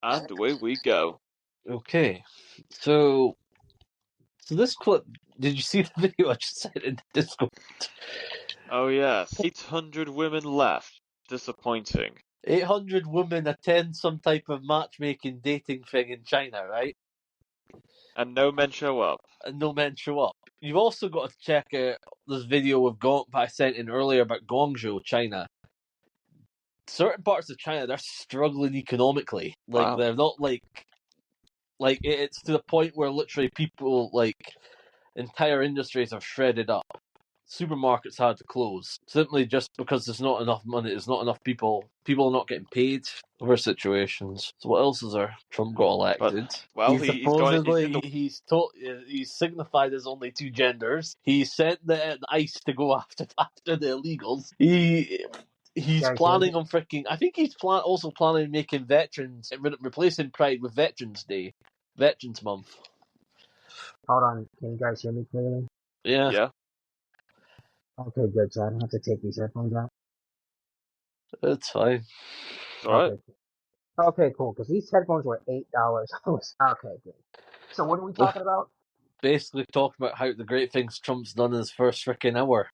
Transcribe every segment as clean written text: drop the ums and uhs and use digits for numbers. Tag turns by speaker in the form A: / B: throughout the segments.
A: And away we go.
B: Okay, so this clip, did you see the video I just sent in the Discord?
A: Oh yes, 800 women left. Disappointing.
B: 800 women attend some type of matchmaking dating thing in China, right?
A: And no men show up.
B: And no men show up. You've also got to check out this video of I sent in earlier about Guangzhou, China. Certain parts of China, they're struggling economically. Like,
A: Wow.
B: they're not like it's to the point where literally people, like, entire industries are shredded up. Supermarkets had to close simply just because there's not enough money. There's not enough people. People are not getting paid over situations. So what else is there? Trump got elected.
A: Well,
B: He's
A: he's got it.
B: supposedly he's signified there's only two genders. He sent the ICE to go after the illegals. He's planning on freaking. I think he's also planning on making replacing Pride with Veterans Day, Veterans Month.
C: Hold on, can you guys hear me clearly?
A: Yeah.
C: Okay, good, so I don't have to take these headphones out.
B: It's fine.
A: Alright.
C: Okay, cool, because these headphones were $8. Okay, good. So what are we talking about?
B: Basically talking about how the great things Trump's done in his first freaking hour.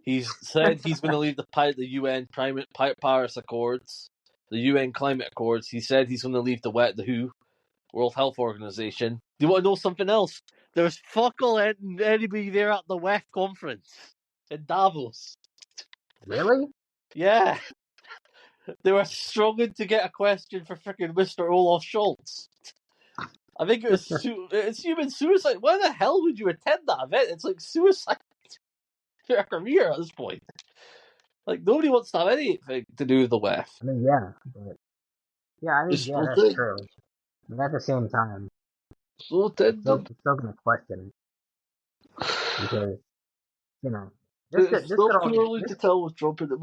B: He's said he's going to leave the UN Paris Accords, the UN Climate Accords. He said he's going to leave the WHO, World Health Organization. Do you want to know something else? There's fuck all anybody there at the WEF conference in Davos.
C: Really?
B: Yeah. They were struggling to get a question for freaking Mr. Olaf Scholz. I think it's human suicide. Why the hell would you attend that event? It's like suicide for a career at this point. Like, nobody wants to have anything to do with the WEF.
C: I mean, yeah, but... that's true. But at the same time,
B: So
C: it's still going to question it. Because,
B: it's still too early to tell with Trump, and it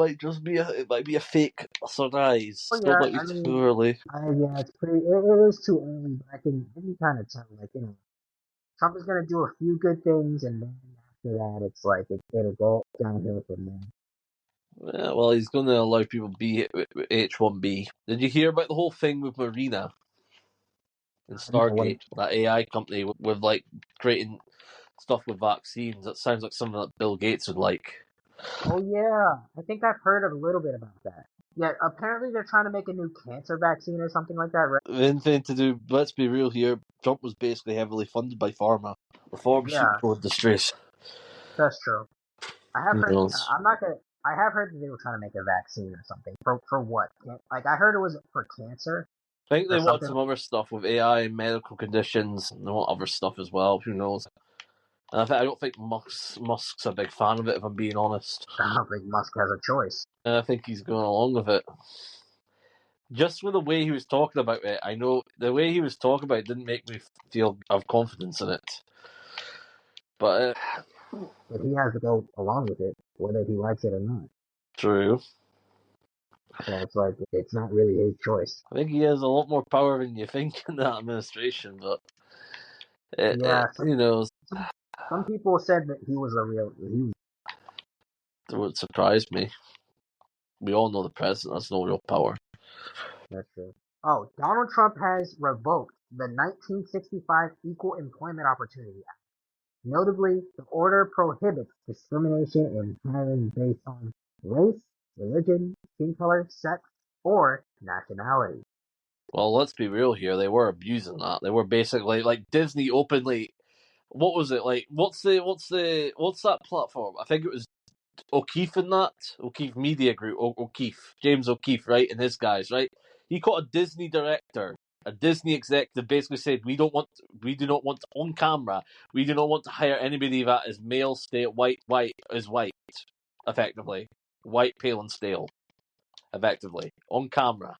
B: might be a fake surprise.
C: Well,
B: Still might be too early.
C: It is too early, but I can kind of tell, Trump is going to do a few good things, and then after that, it's like, it'll go downhill from there.
B: Yeah, well, he's going to allow people to be H-1B. Did you hear about the whole thing with Marina and Stargate, that AI company with like creating stuff with vaccines? That sounds like something that Bill Gates would like.
C: Oh yeah, I think I've heard a little bit about that. Yeah, apparently they're trying to make a new cancer vaccine or something like that, right?
B: Anything to do, let's be real here, Trump was basically heavily funded by pharma, the pharmaceutical industries.
C: That's true. I have heard, I have heard that they were trying to make a vaccine or something. For what? Like, I heard it was for cancer.
B: I think they want some other stuff with AI and medical conditions, and they want other stuff as well, who knows. And I don't think Musk's a big fan of it, if I'm being honest.
C: I don't think Musk has a choice.
B: And I think he's going along with it. Just with the way he was talking about it, I know the way he was talking about it didn't make me have confidence in it. But
C: he has to go along with it, whether he likes it or not.
B: True.
C: So it's like, it's not really his choice.
B: I think he has a lot more power than you think in that administration, but who knows?
C: Some people said that he was
B: It would surprise me. We all know the president has no real power.
C: That's true. Oh, Donald Trump has revoked the 1965 Equal Employment Opportunity Act. Notably, the order prohibits discrimination in hiring based on race, religion, skin color, sex, or nationality.
B: Well, let's be real here. They were abusing that. They were basically like Disney openly. What was it like? What's that platform? I think it was O'Keefe in that O'Keefe Media Group. James O'Keefe, right, and his guys, right. He caught a Disney director, a Disney executive, basically said, we do not want on camera. We do not want to hire anybody that is male, white, effectively, white, pale, and stale, effectively on camera.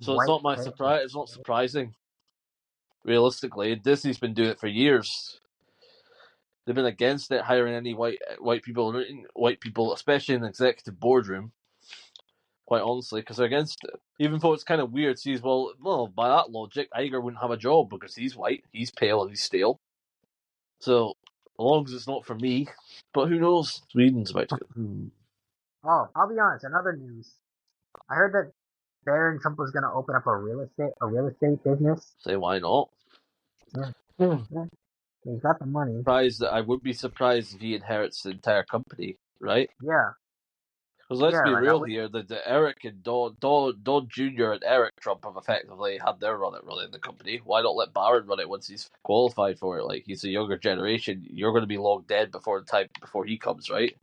B: So it's not my surprise. It's not surprising. Realistically, Disney's been doing it for years. They've been against it, hiring any white people, especially in the executive boardroom. Quite honestly, because they're against it. Even though it's kind of weird, sees well, by that logic, Iger wouldn't have a job because he's white, he's pale, and he's stale. So, as long as it's not for me, but who knows? Sweden's about to get.
C: Oh, I'll be honest. Another news. I heard that Barron Trump was gonna open up a real estate business.
B: Say why not?
C: Yeah,
B: Hmm.
C: yeah. He's got the money.
B: I would be surprised if he inherits the entire company, right?
C: Yeah,
B: Because let's
C: yeah.
B: be
C: Like I
B: real
C: would.
B: here, the Eric and Don Jr. and Eric Trump have effectively had their run at running the company. Why not let Barron run it once he's qualified for it? Like, he's a younger generation. You're going to be long dead before he comes, right?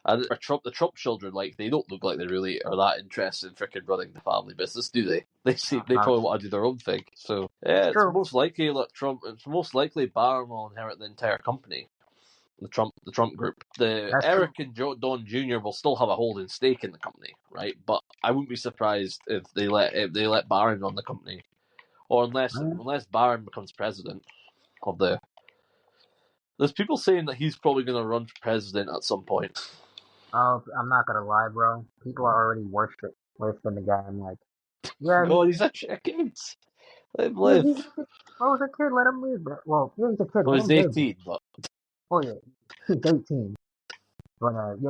B: And the Trump children, like, they don't look like they really are that interested in freaking running the family business, do they? They
C: Not
B: probably want to do their own thing. So
C: That's
B: yeah, it's
C: true.
B: most likely that It's most likely Barron will inherit the entire company. The Trump group. The
C: That's true.
B: Eric and Don Jr. will still have a holding stake in the company, right? But I wouldn't be surprised if they let Barron run the company, or unless Barron becomes president of the. There's people saying that he's probably going to run for president at some point.
C: Oh, I'm not gonna lie, bro. People are already worshiping the guy. I'm like, yeah,
B: God, he's actually a kid. Let him
C: yeah,
B: live.
C: he's a kid. Bro, he's a kid. Let him live, bro. Well, yeah, he's a kid.
B: Well,
C: Let
B: he's
C: him live.
B: 18, but
C: Oh yeah, he's 18. But I'll be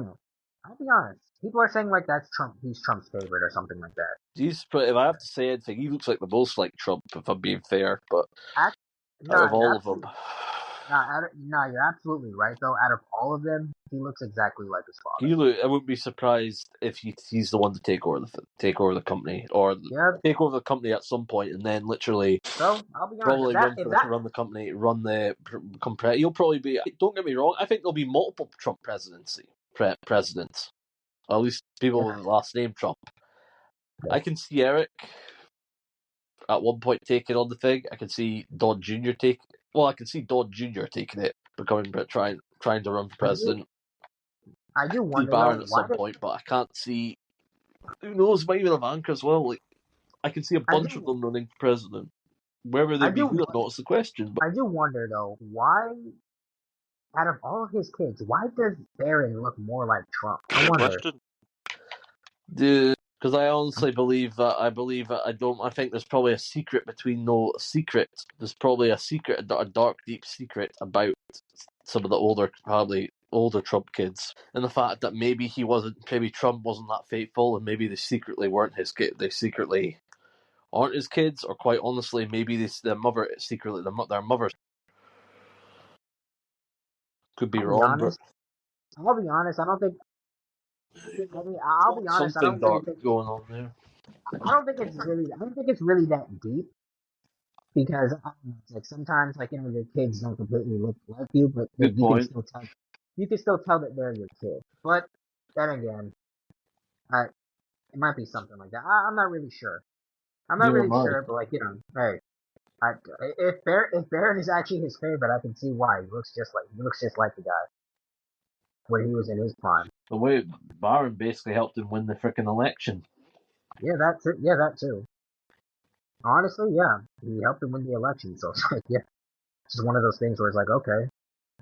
C: honest. People are saying like that's Trump. He's Trump's favorite or something like that.
B: if I have to say anything, he looks like the most like Trump, if I'm being fair. But out
C: Nah,
B: of all of them,
C: you're absolutely right though. Out of all of them, he looks exactly like his father.
B: I wouldn't be surprised if he's the one to take over the company, or
C: Yeah.
B: take over the company at some point, and then literally
C: So I'll be honest.
B: probably run the company, He'll probably be. Don't get me wrong. I think there'll be multiple Trump presidents, or at least people with the last name Trump.
C: Yeah.
B: I can see Eric at one point taking on the thing. I can see Don Jr. I can see Don Jr. taking it, trying to run for president.
C: I do
B: See
C: wonder
B: Barron
C: though,
B: at some point, but I can't see. Who knows? Might even Ivanka as well. Like, I can see a bunch of them running for president. Wherever they be good or not is the question. But
C: I do wonder though, why out of all of his kids, why does Barron look more like Trump? I wonder.
A: Question.
B: Because I honestly believe that I think there's probably a secret There's probably a dark, deep secret about some of the probably older Trump kids, and the fact that maybe Trump wasn't that faithful, and maybe they secretly weren't his kid. They secretly aren't his kids, or quite honestly, maybe their mother secretly their mothers. Could be wrong, but
C: I'll be honest. I don't think. I'll be honest. I
B: something
C: don't really
B: dark
C: think.
B: going on there.
C: I don't think it's really. I don't think it's really that deep because it's like sometimes like your kids don't completely look like you, but
B: Good
C: you can
B: point.
C: still tell. You can still tell that they're your kid. But then again, it might be something like that. I'm not really sure. I'm not
B: Neither
C: really
B: am I.
C: sure, but hey, I, if Barron is actually his favorite, I can see why. He looks just like the guy when he was in his prime.
B: The way Barron basically helped him win the freaking election.
C: Yeah, that's it. Yeah, that too. Honestly, yeah, he helped him win the election. So it's like, yeah, it's just one of those things where it's like, okay,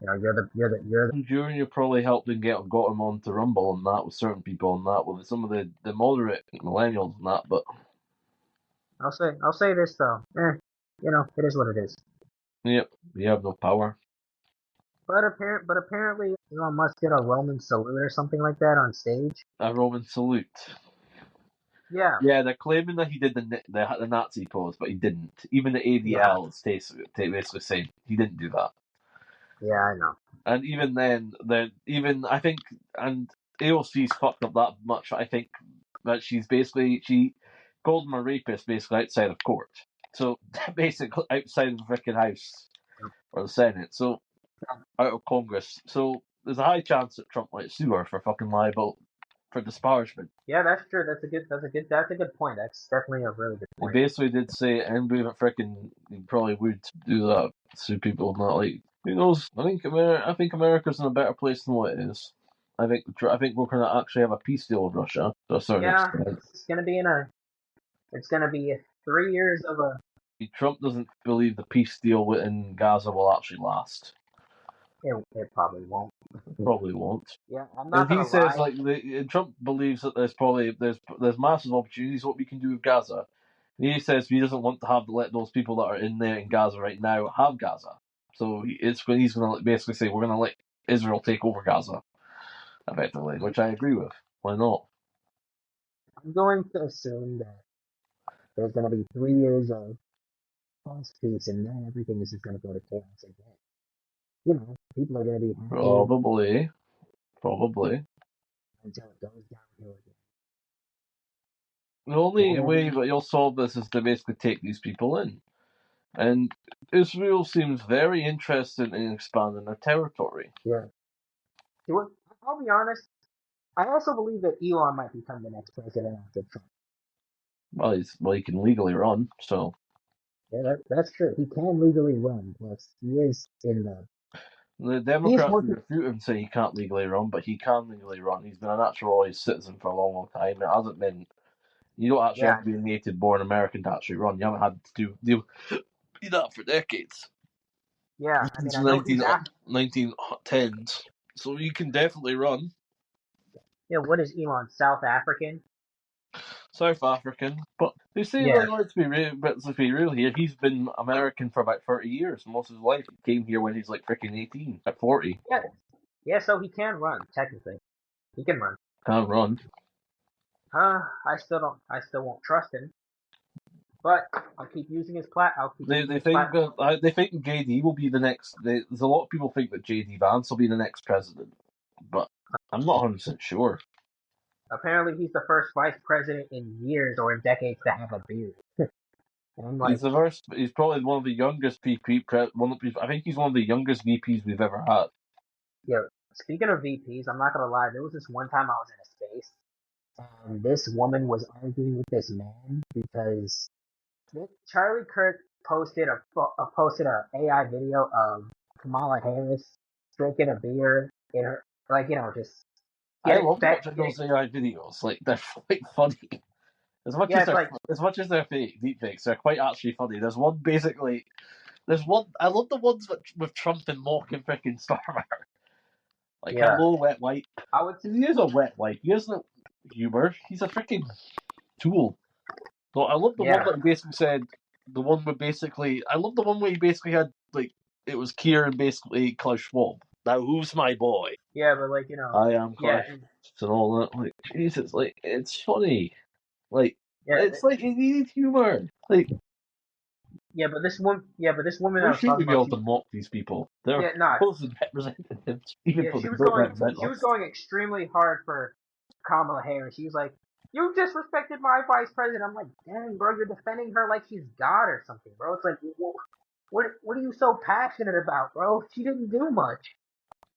C: you're the.
B: Junior probably helped him got him on to Rumble and that with certain people and that with some of the moderate millennials and that, but
C: I'll say this though. It is what it is.
B: yep, you have no power.
C: But apparently, Elon Musk did a Roman salute or something like that on stage.
B: A Roman salute.
C: Yeah,
B: Yeah, they're claiming that he did the Nazi pose, but he didn't. Even the
C: yeah,
B: ADL is basically saying he didn't do that.
C: yeah. I know.
B: And even then, I think, and AOC's fucked up that much. I think that she called him a rapist basically outside of court. So basically outside of the freaking house or the Senate. So out of Congress. So there's a high chance that Trump might sue her for fucking libel for disparagement.
C: Yeah, that's true. That's a good point. That's definitely a really good
B: He
C: point.
B: basically did say anybody that freaking probably would do that, sue people, not like who knows. I think America's in a better place than what it is. I think we're gonna actually have a peace deal with Russia to a certain extent.
C: It's gonna be 3 years of a.
B: Trump doesn't believe the peace deal in Gaza will actually last.
C: It probably won't.
B: Probably won't.
C: Yeah, I'm
B: And
C: not
B: he
C: gonna
B: says
C: lie.
B: Trump believes that there's massive opportunities what we can do with Gaza. And he says he doesn't want to let those people that are in there in Gaza right now have Gaza. So he's going to basically say we're going to let Israel take over Gaza, effectively, which I agree with. Why not?
C: I'm going to assume that there's going to be 3 years of false peace, and then everything is just going to go to chaos again. You know, people are going to be happy.
B: Probably.
C: Until it goes downhill again.
B: The only way that you'll solve this is to basically take these people in. And Israel seems very interested in expanding their territory.
C: Yeah. I'll be honest, I also believe that Elon might become the next president after Trump.
B: Well, he can legally run, so.
C: Yeah, that's true. He can legally run, plus he is in
B: The Democrats refute him, say he can't legally run, but he can legally run. He's been a naturalized citizen for a long, long time. It hasn't been. You don't actually have to be a native-born American to actually run. You haven't had to do that for decades.
C: Yeah, I mean,
B: Since the 1910s. So you can definitely run.
C: Yeah, what is Elon? South African?
B: South African. But they say, let's be real here, he's been American for about 30 years. Most of his life. He came here when he's like freaking 18, at 40.
C: Yeah, so he can run, technically. He can run.
B: Can run.
C: I still won't trust him. But I'll keep using his platform.
B: They think JD will be the next. There's a lot of people think that JD Vance will be the next president, but I'm not 100% sure.
C: Apparently, he's the first vice president in years or in decades to have a beard.
B: He's the first. He's probably one of the youngest VP. I think he's one of the youngest VPs we've ever had.
C: Yeah. Speaking of VPs, I'm not gonna lie. There was this one time I was in a space, and this woman was arguing with this man because Charlie Kirk posted a AI video of Kamala Harris drinking a beer in her, just.
B: I love watching those AI videos. Like, they're quite funny. As much as they're fake deepfakes, they're quite actually funny. There's one. I love the ones with Trump and mocking freaking Starmer. Like, hello, wet wipe. He is a wet wipe. He has no humor. He's a freaking tool. So I love the one that basically said, I love the one where he basically had, like, it was Keir and basically Klaus Schwab. Now, who's my boy?
C: Yeah, but
B: I am Klaus and all that. Like, Jesus, like, it's funny. Like, it's like, it needs humor. Like,
C: but this woman I was
B: talking about, be able to mock these people. They're supposed to represent them, even though they don't represent us.
C: She was going extremely hard for Kamala Harris. She was like, "You disrespected my vice president." I'm like, "Dang, bro, you're defending her like she's God or something, bro." It's like, what are you so passionate about, bro? She didn't do much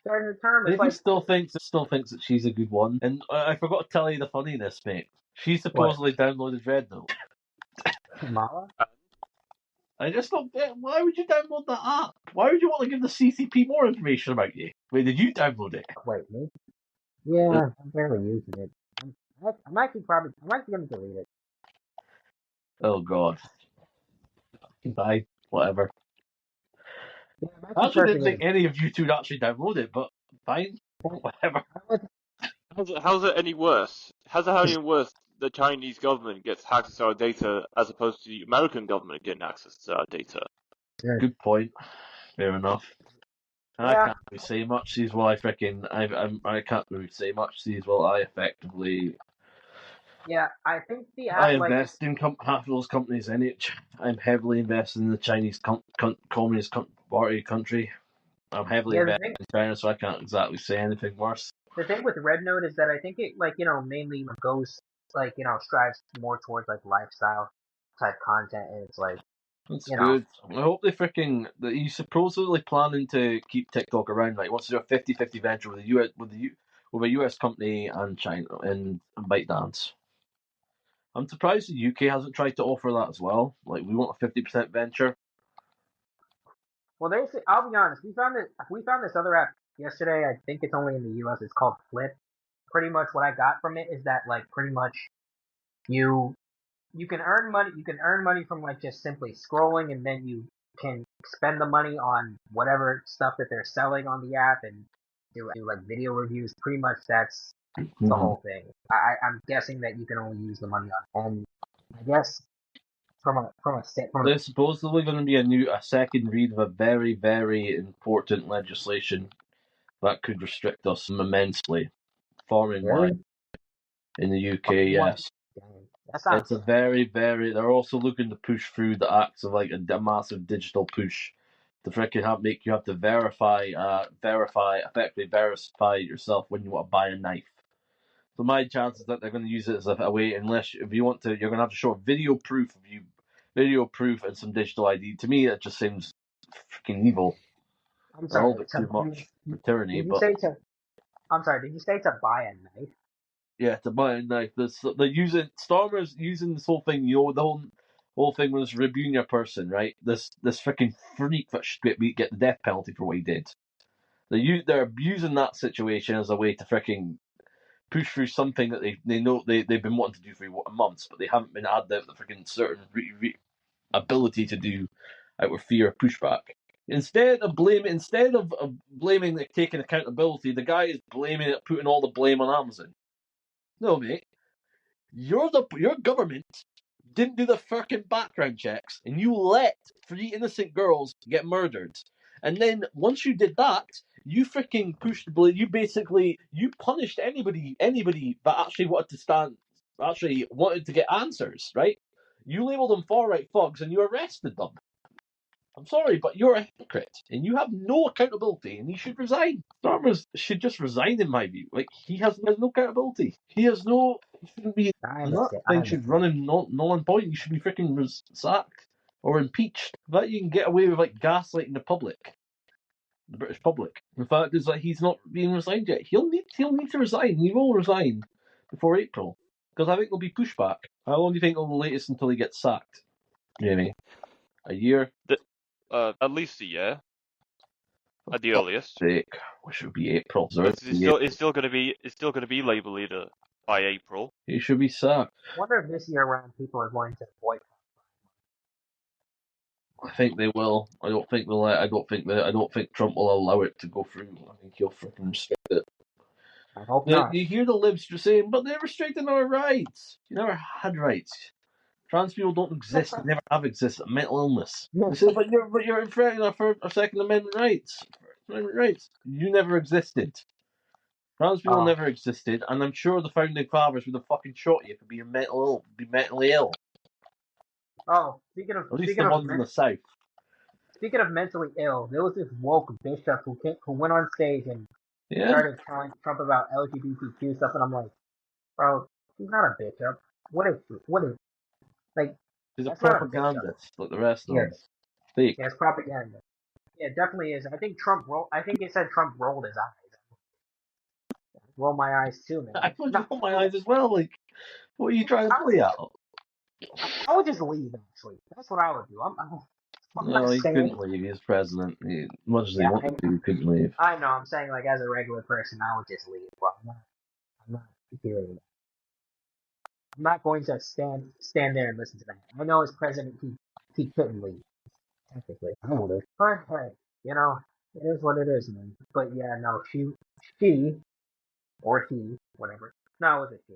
C: during her term. It's
B: he still thinks that she's a good one. And I forgot to tell you the funniness, mate. She supposedly downloaded Red Note.
C: Kamala?
B: I just don't get, why would you download that app? Why would you want to give the CCP more information about you? Wait, did you download it?
C: Wait, me? Yeah, I'm barely using it. I'm actually going to delete it.
B: Oh, God. Bye. Whatever.
C: Yeah,
B: I actually didn't think any of you two would actually download it, but fine. Whatever.
A: How's it any worse? How's it any worse? The Chinese government gets access to our data as opposed to the American government getting access to our data.
B: Good point. Fair enough. I can't really say much. See, well, I can't really say much. See, well, I effectively.
C: Yeah, I think
B: I invest in half of those companies in it. I'm heavily invested in the Chinese Communist Party country. I'm heavily invested in China, so I can't exactly say anything worse.
C: The thing with Red Note is that I think it, mainly goes, strives more towards, lifestyle type content, and it's like,
B: that's good. I hope he's supposedly planning to keep TikTok around. Like, wants to do a 50-50 venture with a US company and China and ByteDance. I'm surprised the UK hasn't tried to offer that as well. Like, we want a 50% venture.
C: Well, I'll be honest. We found this other app yesterday. I think it's only in the US. It's called Flip. Pretty much what I got from it is that, pretty much you can earn money. You can earn money from just simply scrolling, and then you can spend the money on whatever stuff that they're selling on the app and do video reviews. Pretty much that's the whole thing. I'm guessing that you can only use the money on, and I guess
B: there's supposedly going to be a second read of a very, very important legislation that could restrict us immensely. Foreign wide in the UK, yes.
C: That sounds.
B: It's a very, very. They're also looking to push through the acts of like a massive digital push to freaking make you have to effectively verify yourself when you want to buy a knife. So my chances that they're going to use it as a way, unless if you want to, you're going to have to show video proof and some digital ID. To me, that just seems freaking evil.
C: I'm
B: A little
C: sorry.
B: bit too much for tyranny,
C: Did you
B: but
C: say to? I'm sorry. Did you say to buy a knife?
B: yeah, to buy a knife. They're using Stormers using this whole thing. You know, the whole thing was Rabunia person, right? This freaking freak that should get the death penalty for what he did. They're abusing that situation as a way to freaking push through something that they know they've been wanting to do for months, but they haven't been had the freaking certain ability to do out of fear of pushback. Instead of blaming taking accountability, the guy is blaming it, putting all the blame on Amazon. No, mate, your government didn't do the fucking background checks, and you let 3 innocent girls get murdered. And then once you did that, you freaking pushed the blame. You punished anybody that actually wanted to get answers, right? You labeled them far right thugs, and you arrested them. I'm sorry, but you're a hypocrite, and you have no accountability, and he should resign. Starmers should just resign, in my view. Like, he has no accountability. He shouldn't be,
C: I
B: and that
C: understand. I
B: thing should run
C: understand.
B: him null and void. You should be freaking sacked or impeached. That you can get away with, like, gaslighting the British public. The fact is that he's not being resigned yet. He'll need to resign. He will resign before April, because I think there'll be pushback. How long do you think will be the latest until he gets sacked, Jamie? A year?
A: At least a year, at the
B: Fuck's
A: earliest.
B: sake. Wish it would be April. So
A: Because it's still going to be Labour leader by April.
B: he should be sacked.
C: I wonder if this year around people are going to boycott.
B: I think they will. I don't think Trump will allow it to go through. I think he'll freaking restrict it.
C: I hope not.
B: You hear the libs saying, but they're restricting our rights. You never had rights. Trans people don't exist. They never have existed. Mental illness. They say, but you're infringing our Second Amendment rights. You never existed. Trans people
C: Oh,
B: never existed, and I'm sure the founding fathers would have fucking shot you for being mentally ill.
C: Speaking
B: At least the ones in the South.
C: of mentally ill, there was this woke bishop who went on stage and
B: Yeah,
C: started telling Trump about LGBTQ stuff, and I'm like, bro, he's not a bishop. What is like?
B: he's a
C: That's not a bishop.
B: propagandist like the rest of them.
C: Yes,
B: Fake.
C: yes, propaganda. Yeah, it definitely is. I think I think it said Trump rolled his eyes. Roll my eyes too, man.
B: I would
C: No,
B: roll my eyes as well. Like, what are you trying to play at?
C: I would just leave. Actually, that's what I would do. I'm not
B: No, he
C: saying.
B: couldn't leave. He's president. Much as he
C: Yeah,
B: wanted to, he couldn't leave.
C: I know. I'm saying like as a regular person, I would just leave. Bro. I'm not hearing that. I'm not going to stand there and listen to that. I know as president, he couldn't leave. Technically, I would have. But hey, it is what it is, man. But yeah, no, she or he, whatever. No, it was a she.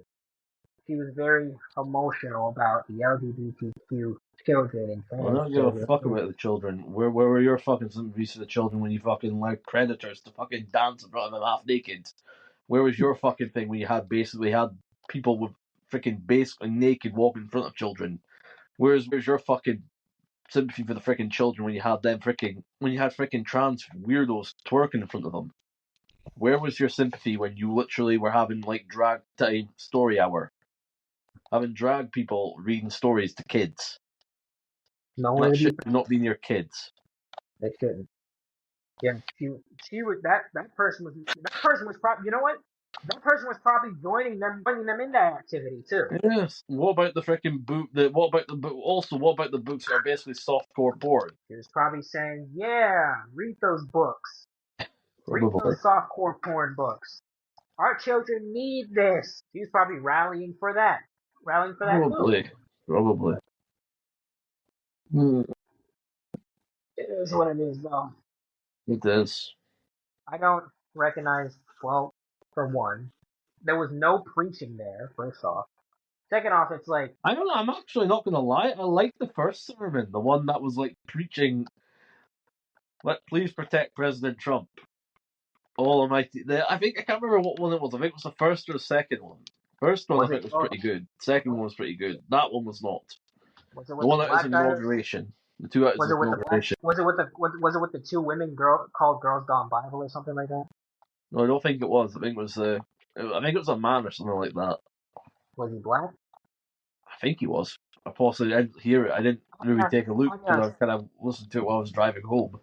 C: She was very emotional about the LGBTQ children and
B: I
C: trans
B: don't give a
C: children.
B: fuck about the children. Where were your fucking sympathies for the children when you fucking allowed predators to fucking dance in front of them half naked? Where was your fucking thing when you had people with freaking basically naked walking in front of children? Where's your fucking sympathy for the freaking children when you had freaking trans weirdos twerking in front of them? Where was your sympathy when you literally were having like drag time story hour? Having drag people reading stories to kids.
C: Nowhere
B: That
C: to be
B: shit should
C: found.
B: not be near kids.
C: They shouldn't. Yeah, she was that person was probably, you know what? That person was probably joining them in that activity too.
B: Yes. What about the freaking book? What about the book? Also, what about the books that are basically softcore porn?
C: She was probably saying, "Yeah, read those books. Read
B: Probably.
C: those softcore porn books. Our children need this." She was probably rallying for that too.
B: Probably. Hmm,
C: It is what it is, though.
B: it is.
C: I don't recognize. Well, for one, there was no preaching there. First off, second off, it's like
B: I don't know. I'm actually not gonna lie. I liked the first sermon, the one that was like preaching, Please protect President Trump." Almighty. I think I can't remember what one it was. I think it was the first or the second one. First one I
C: Was
B: think
C: it?
B: was
C: Oh,
B: pretty good. Second one was pretty good. That one was not.
C: was it
B: The
C: with the
B: one at his
C: black guy?
B: inauguration. The two at his
C: Was it with the black?
B: inauguration.
C: Was it with the? Was it with the two women called Girls Gone Bible or something like that?
B: No, I don't think it was. I think it was a man or something like that.
C: Was he black?
B: I think he was. I possibly didn't hear it. I didn't really
C: Yeah.
B: take a look
C: Oh
B: because
C: yeah.
B: I kind of listened to it while I was driving home.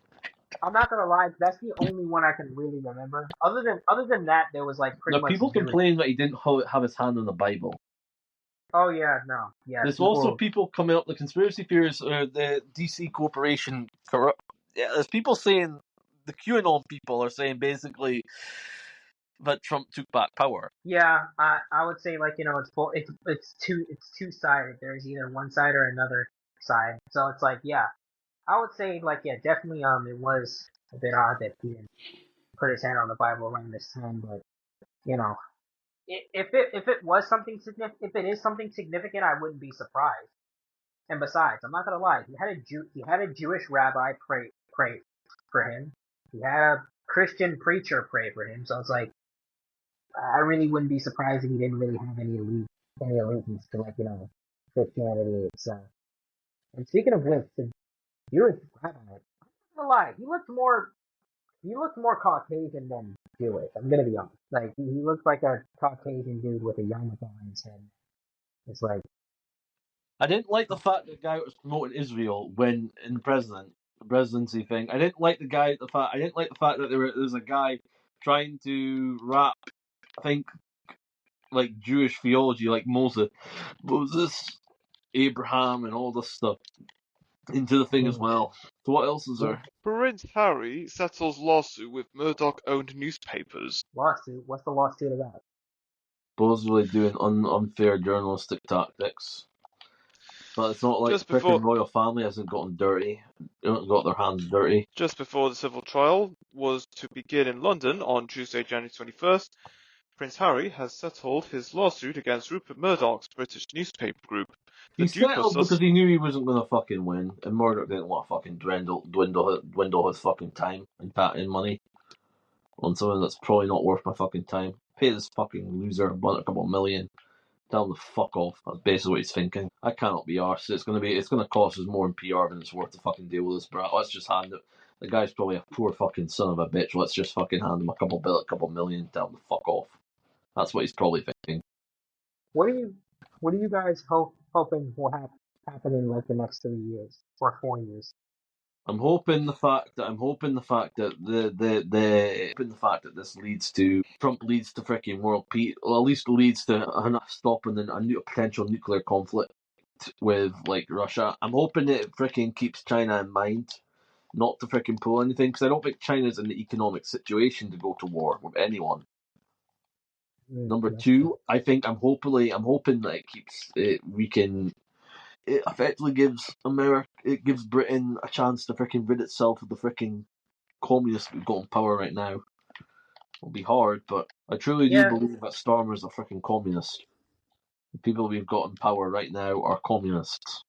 C: I'm not gonna lie. That's the only one I can really remember. Other than that, there was like pretty
B: Now,
C: much
B: people
C: Jewish.
B: complain that he didn't have his hand on the Bible.
C: Oh yeah, no, yeah.
B: There's also
C: People.
B: people coming up, the conspiracy theories, the DC corporation corrupt. Yeah, there's people saying, the QAnon people are saying basically that Trump took back power.
C: Yeah, I would say like it's two sided. There's either one side or another side. So it's like yeah, I would say like yeah, definitely it was a bit odd that he didn't put his hand on the Bible around this time, but you know, if it was something significant, if it is something significant, I wouldn't be surprised. And besides, I'm not gonna lie, he had a Jewish rabbi pray for him. He had a Christian preacher pray for him. So it's like I really wouldn't be surprised if he didn't really have any allegiance to like Christianity itself. And speaking of which, the Jewish rabbi, I'm not gonna lie, he looked more Caucasian than Jewish. I'm gonna be honest. Like he looks like a Caucasian dude with a yarmulke on his head. It's like
B: I didn't like the fact that the guy was promoting Israel when in the presidency thing. I didn't like the fact that there's a guy trying to rap, I think, like Jewish theology, like Moses, Abraham, and all this stuff into the thing as well. So what else is there?
A: Prince Harry settles lawsuit with Murdoch-owned newspapers.
C: lawsuit. What's the lawsuit about?
B: Supposedly doing unfair journalistic tactics. But it's not like
A: Just
B: the frickin'
A: before,
B: royal family hasn't gotten dirty. They haven't got their hands dirty.
A: just before the civil trial was to begin in London on Tuesday, January 21st, Prince Harry has settled his lawsuit against Rupert Murdoch's British newspaper group. The
B: He
A: Duke of
B: settled because
A: Sussex.
B: he knew he wasn't going to fucking win, and Murdoch didn't want to fucking dwindle his fucking time and patent money on something that's probably not worth my fucking time. Pay this fucking loser a couple million. Tell him to fuck off. That's basically what he's thinking. I cannot be arsed. It's gonna cost us more in PR than it's worth to fucking deal with this brat. Let's just hand it. The guy's probably a poor fucking son of a bitch. Let's just fucking hand him a couple million. Tell him to fuck off. That's what he's probably thinking.
C: What are you guys hoping will happen in like the next 3 years or 4 years?
B: I'm hoping the fact that this leads to Trump leads to freaking world peace, or at least leads to stopping a potential nuclear conflict with like Russia. I'm hoping it freaking keeps China in mind, not to freaking pull anything, because I don't think China's in the economic situation to go to war with anyone. Number
C: That's true.
B: two, I'm hoping that it effectively gives Britain a chance to freaking rid itself of the freaking communists we've got in power right now. It'll be hard, but I truly do
C: Yeah,
B: believe that Starmer's a freaking communist. The people we've got in power right now are communists.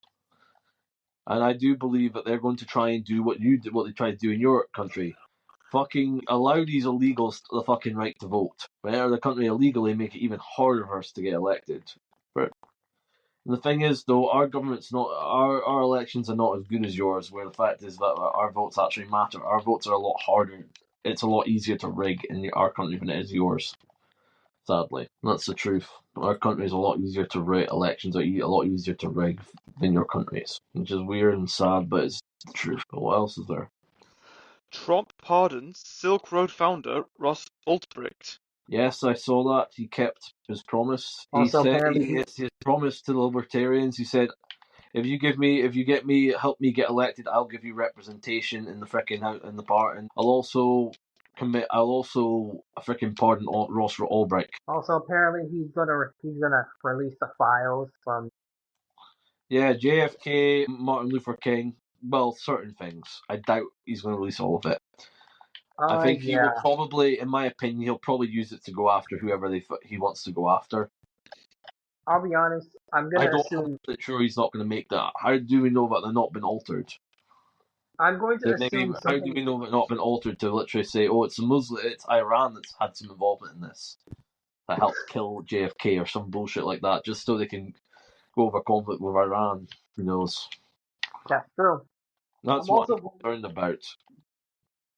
B: And I do believe that they're going to try and do what they tried to do in your country. Fucking allow these illegals the fucking right to vote. Enter the country illegally, make it even harder for us to get elected. But the thing is, though, our elections are not as good as yours. Where the fact is that our votes actually matter. Our votes are a lot harder. It's a lot easier to rig in our country than it is yours. Sadly, that's the truth. Our country is a lot easier to rig. Elections are a lot easier to rig than your countries, which is weird and sad, but it's the truth. But what else is there?
A: Trump pardons Silk Road founder Ross Ulbricht.
B: Yes, I saw that. He kept his promise. He
C: also
B: said
C: apparently
B: it's his promise to the libertarians. He said, help me get elected, I'll give you representation in the frickin' house in the part, and I'll also frickin' pardon Ross Ulbricht.
C: also apparently he's gonna release the files from.
B: Yeah, JFK, Martin Luther King. Well, certain things. I doubt he's going to release all of it. I think he will
C: Yeah,
B: probably, in my opinion, he'll probably use it to go after whoever he wants to go after.
C: I'll be honest. I'm
B: I
C: gonna
B: don't. I'm
C: assume.
B: not sure he's not going to make that. How do we know that they're not been altered?
C: I'm going to assume
B: How do
C: something.
B: we know they're not been altered to literally say, oh, it's Iran that's had some involvement in this? that helped kill JFK or some bullshit like that, just so they can go over conflict with Iran. Who knows?
C: That's true.
B: That's
C: I'm
B: what I'm
C: also,
B: concerned about.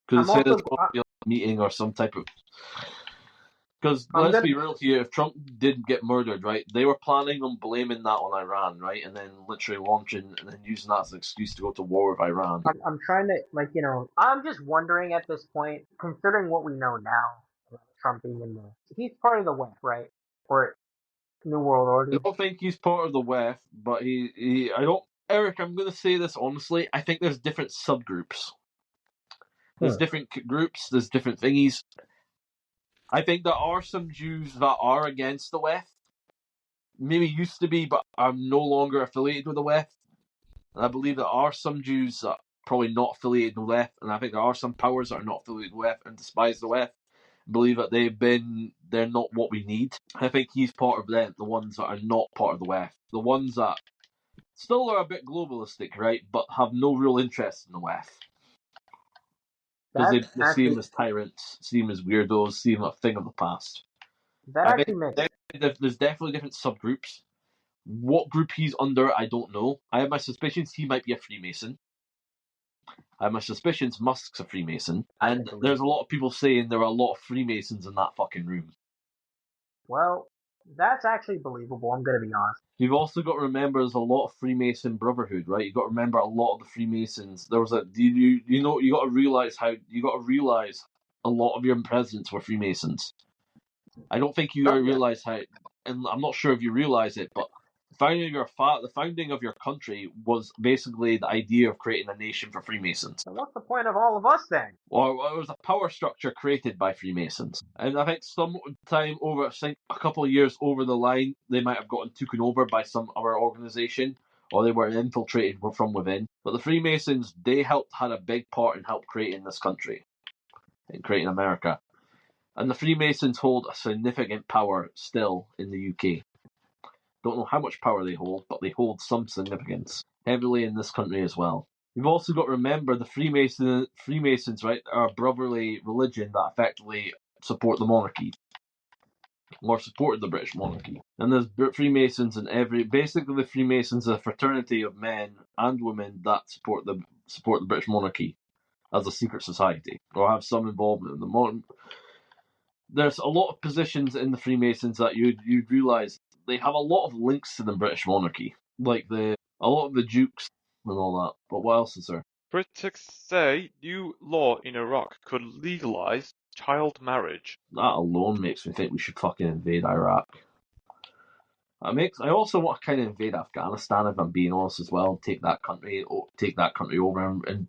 B: Because
C: I'm
B: it said it's
C: also,
B: going to be a meeting or some type of. Because
C: I'm
B: let's
C: gonna,
B: be real here, if Trump did get murdered, right, they were planning on blaming that on Iran, right, and then literally launching and then using that as an excuse to go to war with Iran.
C: I'm trying to, like, I'm just wondering at this point, considering what we know now about Trump being he's part of the West, right? Or New World
B: I
C: Order.
B: don't think he's part of the WEF, but I don't. Eric, I'm going to say this honestly. I think there's different subgroups. There's different groups. There's different thingies. I think there are some Jews that are against the WEF. Maybe used to be, but are no longer affiliated with the WEF. And I believe there are some Jews that are probably not affiliated with the WEF. And I think there are some powers that are not affiliated with the WEF and despise the WEF. Believe that they're not what we need. I think he's part of them, the ones that are not part of the WEF. The ones that still are a bit globalistic, right, but have no real interest in the WEF. Because
C: That's
B: they see
C: actually,
B: him as tyrants, see him as weirdos, see him as a thing of the past.
C: that
B: I
C: actually
B: think
C: makes,
B: there's definitely different subgroups. What group he's under, I don't know. I have my suspicions he might be a Freemason. I have my suspicions Musk's a Freemason. And there's a lot of people saying there are a lot of Freemasons in that fucking room.
C: well, that's actually believable, I'm gonna be honest.
B: You've also got to remember there's a lot of Freemason brotherhood, right? You've got to remember a lot of the Freemasons. There was a you know you got to realize a lot of your presidents were Freemasons. I don't think you realize how, and I'm not sure if you realize it, but the founding of your country was basically the idea of creating a nation for Freemasons.
C: So what's the point of all of us then?
B: Or it was a power structure created by Freemasons. And I think sometime over, I think a couple of years over the line, they might have gotten taken over by some other organization, or they were infiltrated from within. But the Freemasons, they had a big part in help creating this country, in creating America. And the Freemasons hold a significant power still in the UK. Don't know how much power they hold, but they hold some significance, heavily in this country as well. You've also got to remember the Freemasons, right, are a brotherly religion that effectively support the monarchy, or supported the British monarchy. And there's Freemasons in basically the Freemasons are a fraternity of men and women that support the British monarchy as a secret society, or have some involvement in the There's a lot of positions in the Freemasons that you'd realise they have a lot of links to the British monarchy, like a lot of the dukes and all that. But what else is there?
A: Critics say new law in Iraq could legalize child marriage.
B: That alone makes me think we should fucking invade Iraq. I also want to kind of invade Afghanistan, if I'm being honest as well. Take that country over, and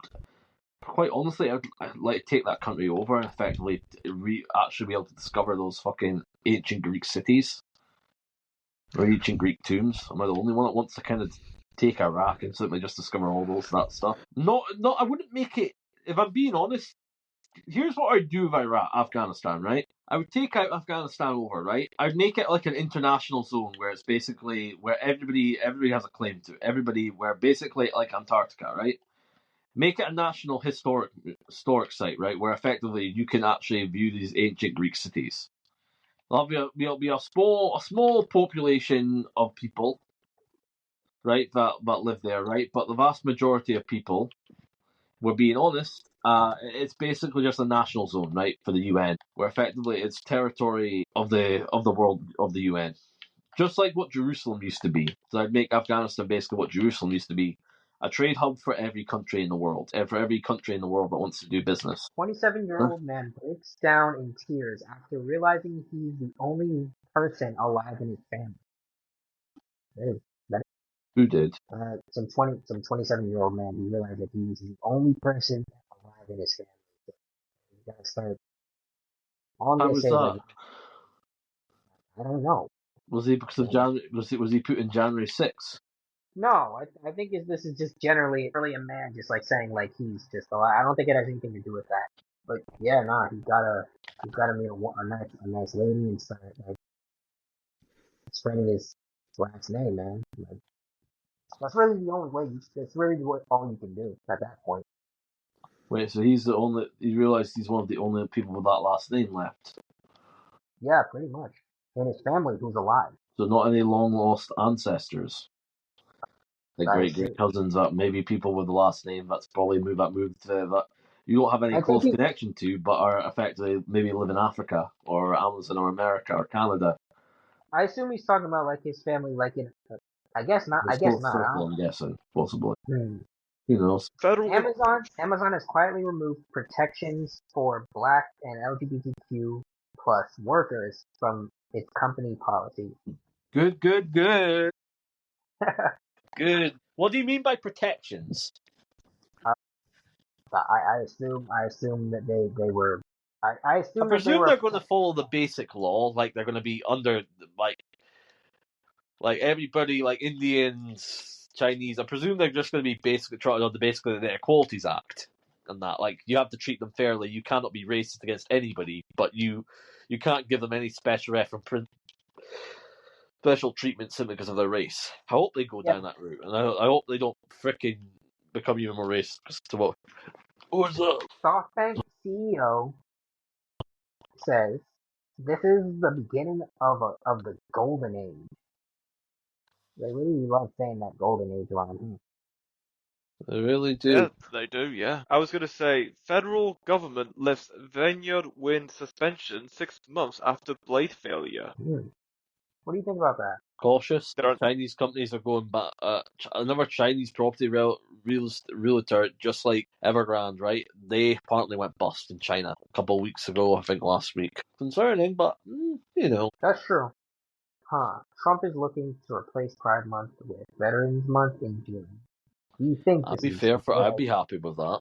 B: quite honestly, I'd like to take that country over and effectively actually be able to discover those fucking ancient Greek cities or ancient Greek tombs. Am I the only one that wants to kind of take Iraq and simply just discover all that stuff? Not. I wouldn't make it. If I'm being honest, here's what I'd do with Afghanistan, right? I would take out Afghanistan over, right? I'd make it like an international zone where it's basically where everybody has a claim to. Everybody, where basically like Antarctica, right? Make it a national historic site, right? Where effectively you can actually view these ancient Greek cities. There'll be a small population of people, right, that live there, right? But the vast majority of people, we're being honest, it's basically just a national zone, right, for the UN, where effectively it's territory of the world of the UN, just like what Jerusalem used to be. So I'd make Afghanistan basically what Jerusalem used to be, a trade hub for every country in the world, for every country in the world that wants to do business.
C: 27-year-old man breaks down in tears after realizing he's the only person alive in his family.
B: Who did?
C: Some 27-year-old man, he realized that he's the only person alive in his family. So he's gotta start. All I'm
B: How
C: gonna
B: was
C: say is, like,
B: that?
C: I don't know.
B: Was he because of January? Was he put in January 6th?
C: No, I think this is just generally a man just like saying like he's just alive. I don't think it has anything to do with that. But yeah, nah, he's gotta meet a nice lady and start like spreading his last name, man. Like, that's really the only way. That's really all you can do at that point.
B: Wait, so he's the only. He realized he's one of the only people with that last name left.
C: Yeah, pretty much. and his family who's alive.
B: So not any long lost ancestors, like
C: I
B: great
C: assume.
B: great cousins that maybe people with the last name that's probably moved to that you don't have any
C: I think
B: close connection to, but are effectively maybe live in Africa or Amazon or America or Canada.
C: I assume he's talking about like his family, like in. I guess not. I
B: His
C: guess
B: close
C: not.
B: circle, I'm guessing, possibly.
C: Hmm.
B: Who knows?
A: Federal
C: Amazon has quietly removed protections for Black and LGBTQ plus workers from its company policy.
B: Good. Good. What do you mean by protections?
C: I assume that they were. I
B: I
C: assume that they
B: presume
C: were.
B: they're going to follow the basic law, like they're going to be under like everybody, like Indians, Chinese. I presume they're just going to be basically trying on basically the Equalities Act and that. Like you have to treat them fairly. You cannot be racist against anybody, but you can't give them any special treatment simply because of their race. I hope they go down that route, and I hope they don't freaking become even more racist to what was up.
C: SoftBank CEO says this is the beginning of the golden age. They really love saying that golden age around here.
B: They really do.
A: Yeah, they do, yeah. I was gonna say, federal government lifts vineyard wind suspension 6 months after blade failure.
C: What do you think about that?
B: Cautious.
A: There are
B: Chinese companies are going back. Another Chinese property realtor, just like Evergrande, right? They apparently went bust in China a couple of weeks ago, I think last week. Concerning, but you know.
C: That's true. Trump is looking to replace Pride Month with Veterans Month in June. Do you think
B: I'd
C: this
B: be
C: is
B: fair
C: a
B: for.
C: good
B: I'd be
C: idea?
B: happy with that.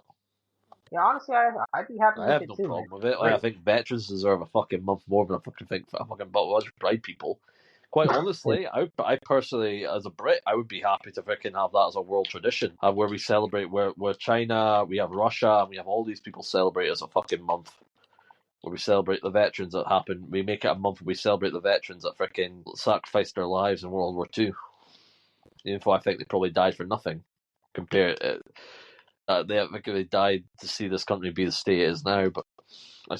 C: Yeah, honestly, I'd be happy
B: I
C: with
B: have
C: it
B: no
C: too, man.
B: problem with it. Like, I
C: Like,
B: think veterans deserve a fucking month more than I fucking think for a fucking bunch of Pride people. Quite honestly, I personally, as a Brit, I would be happy to freaking have that as a world tradition, where we celebrate, where China, we have Russia, and we have all these people celebrate as a fucking month, where we celebrate the veterans that happened. We make it a month where we celebrate the veterans that freaking sacrificed their lives in World War II. Even though I think they probably died for nothing, compared. They died to see this country be the state it is now, but I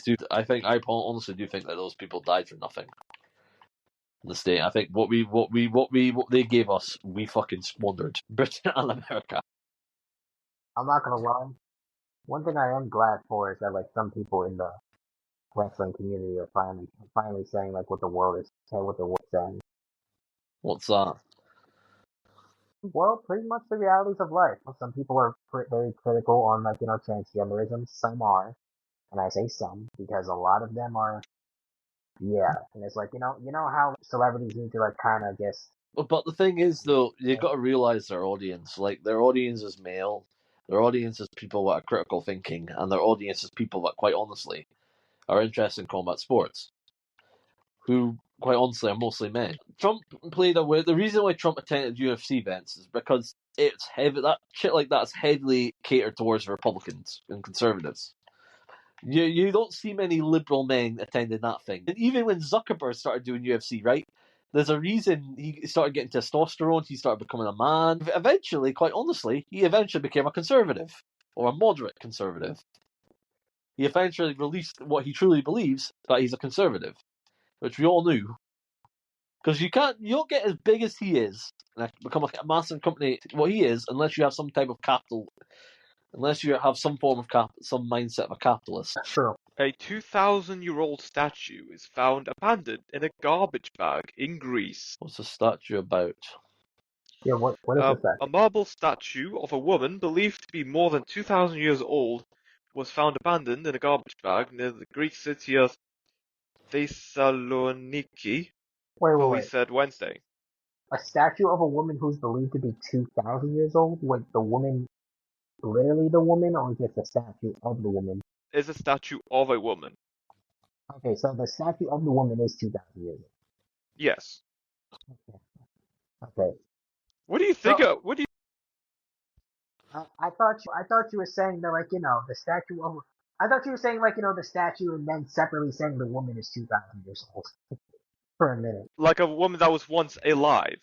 B: honestly do think that those people died for nothing. In the state, I think what they gave us, we fucking squandered. Britain and America.
C: I'm not gonna lie. One thing I am glad for is that like some people in the wrestling community are finally saying like what the world is saying.
B: What's that?
C: Well, pretty much the realities of life. Some people are very critical on like transgenderism. Some are, and I say some because a lot of them are. Yeah, and it's like how celebrities need to like kind of just.
B: But the thing is, though, you got to realize their audience. Like their audience is male. Their audience is people that are critical thinking, and their audience is people that, quite honestly, are interested in combat sports. Who, quite honestly, are mostly men. Trump played a way. The reason why Trump attended UFC events is because it's heavy. That shit like that's heavily catered towards Republicans and conservatives. You don't see many liberal men attending that thing. And even when Zuckerberg started doing UFC, right? There's a reason he started getting testosterone. He started becoming a man. Eventually, quite honestly, he eventually became a conservative or a moderate conservative. He eventually released what he truly believes, that he's a conservative, which we all knew. Because you don't get as big as he is and become a massive company, what he is, unless you have some type of capital, unless you have some form of some mindset of a capitalist.
C: That's true.
A: A 2,000-year-old statue is found abandoned in a garbage bag in Greece.
B: What's the statue about?
C: Yeah, what is the fact?
A: A marble statue of a woman believed to be more than 2,000 years old was found abandoned in a garbage bag near the Greek city of Thessaloniki,
C: Wait.
A: police said Wednesday.
C: A statue of a woman who's believed to be 2,000 years old? Wait, the woman, literally the woman, or just a statue of the woman?
A: Is a statue of a woman.
C: Okay, so the statue of the woman is 2,000 years
A: Yes.
C: old. Okay.
A: What do you think
C: So,
A: of, what do you,
C: I thought you were saying that like the statue of. I thought you were saying like the statue and then separately saying the woman is 2,000 years old for a minute.
A: like a woman that was once alive?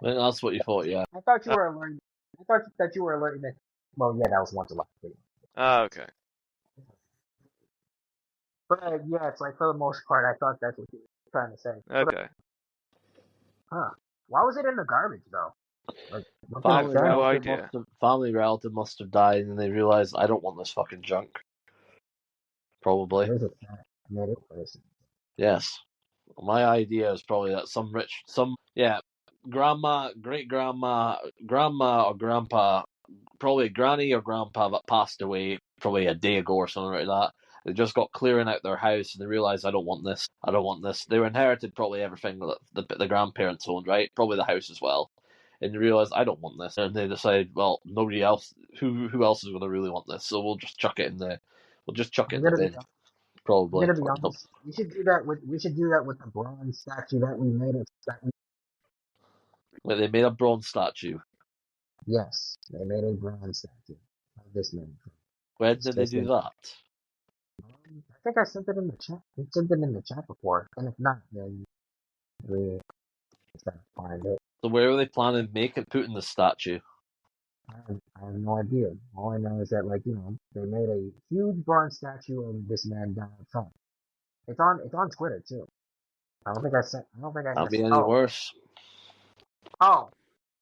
B: I think that's what you thought, yeah.
C: I thought you were alerting. I thought that you were alerting that. Well, yeah, that was once alive.
A: Okay.
C: But yeah, it's like for the most part, I thought that's what you. trying to say.
A: Okay.
C: Huh. Why was it in the garbage though? Like, what did it
B: Family
C: say?
A: No
B: relative
A: idea.
B: must have died, and they realized I don't want this fucking junk. Probably.
C: It is a sad native person.
B: Yes. My idea is probably that grandma, great grandma, grandma or grandpa, probably granny or grandpa that passed away probably a day ago or something like that. They just got clearing out their house and they realized I don't want this. They were inherited probably everything that the grandparents owned, right? Probably the house as well. And they realized I don't want this, and they decide, well, nobody else. Who else is going to really want this? So we'll just chuck it in the bin.
C: I'm
B: Probably.
C: gonna be honest. We should do that with the bronze statue that we made.
B: Like they made a bronze statue.
C: Yes, they made a bronze statue of this man.
B: When did they do that?
C: I think I sent it in the chat. We sent it in the chat before, and if not, then we just gotta find it.
B: So where were they planning putting the statue?
C: I have no idea. All I know is that, like, they made a huge bronze statue of this man, Donald Trump. It's on Twitter too. I don't think I sent.
B: Can't be any worse.
C: Oh,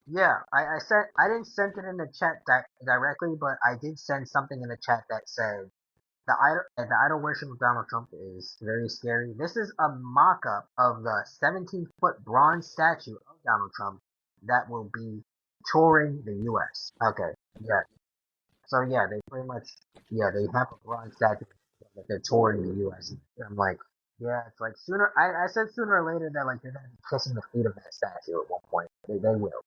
C: yeah. I didn't send it in the chat directly, but I did send something in the chat that said the idol worship of Donald Trump is very scary. This is a mock-up of the 17-foot bronze statue of Donald Trump that will be touring the U.S. Okay, yeah. So yeah, they pretty much they have a bronze statue that they're touring the U.S. I'm like, yeah, it's like sooner. I said sooner or later that like they're gonna be kissing the feet of that statue at one point. They will.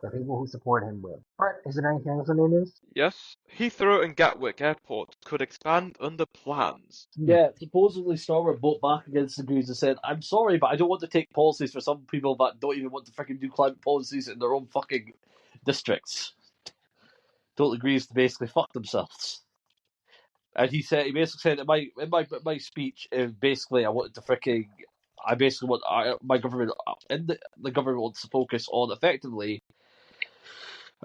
C: The people who support him will. But is there anything else in the news?
A: Yes, Heathrow and Gatwick Airport could expand under plans.
B: Yeah, supposedly Starmer butt back against the news and said, I'm sorry, but I don't want to take policies for some people that don't even want to freaking do climate policies in their own fucking districts. Totally agrees to basically fuck themselves. And he basically said in my speech, basically I wanted to freaking, I basically want my government, the government wants to focus on effectively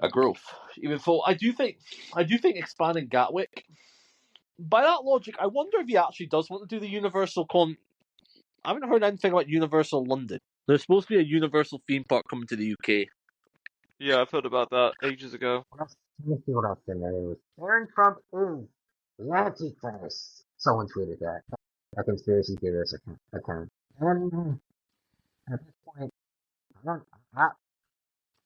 B: a growth. Even though I do think expanding Gatwick, by that logic, I wonder if he actually does want to do the Universal I haven't heard anything about Universal London. There's supposed to be a Universal theme park coming to the UK.
A: Yeah, I've heard about that ages ago.
C: Let me see what else in there is. Aaron Trump is the Antichrist. Someone tweeted that. A conspiracy theorist account. And at this point,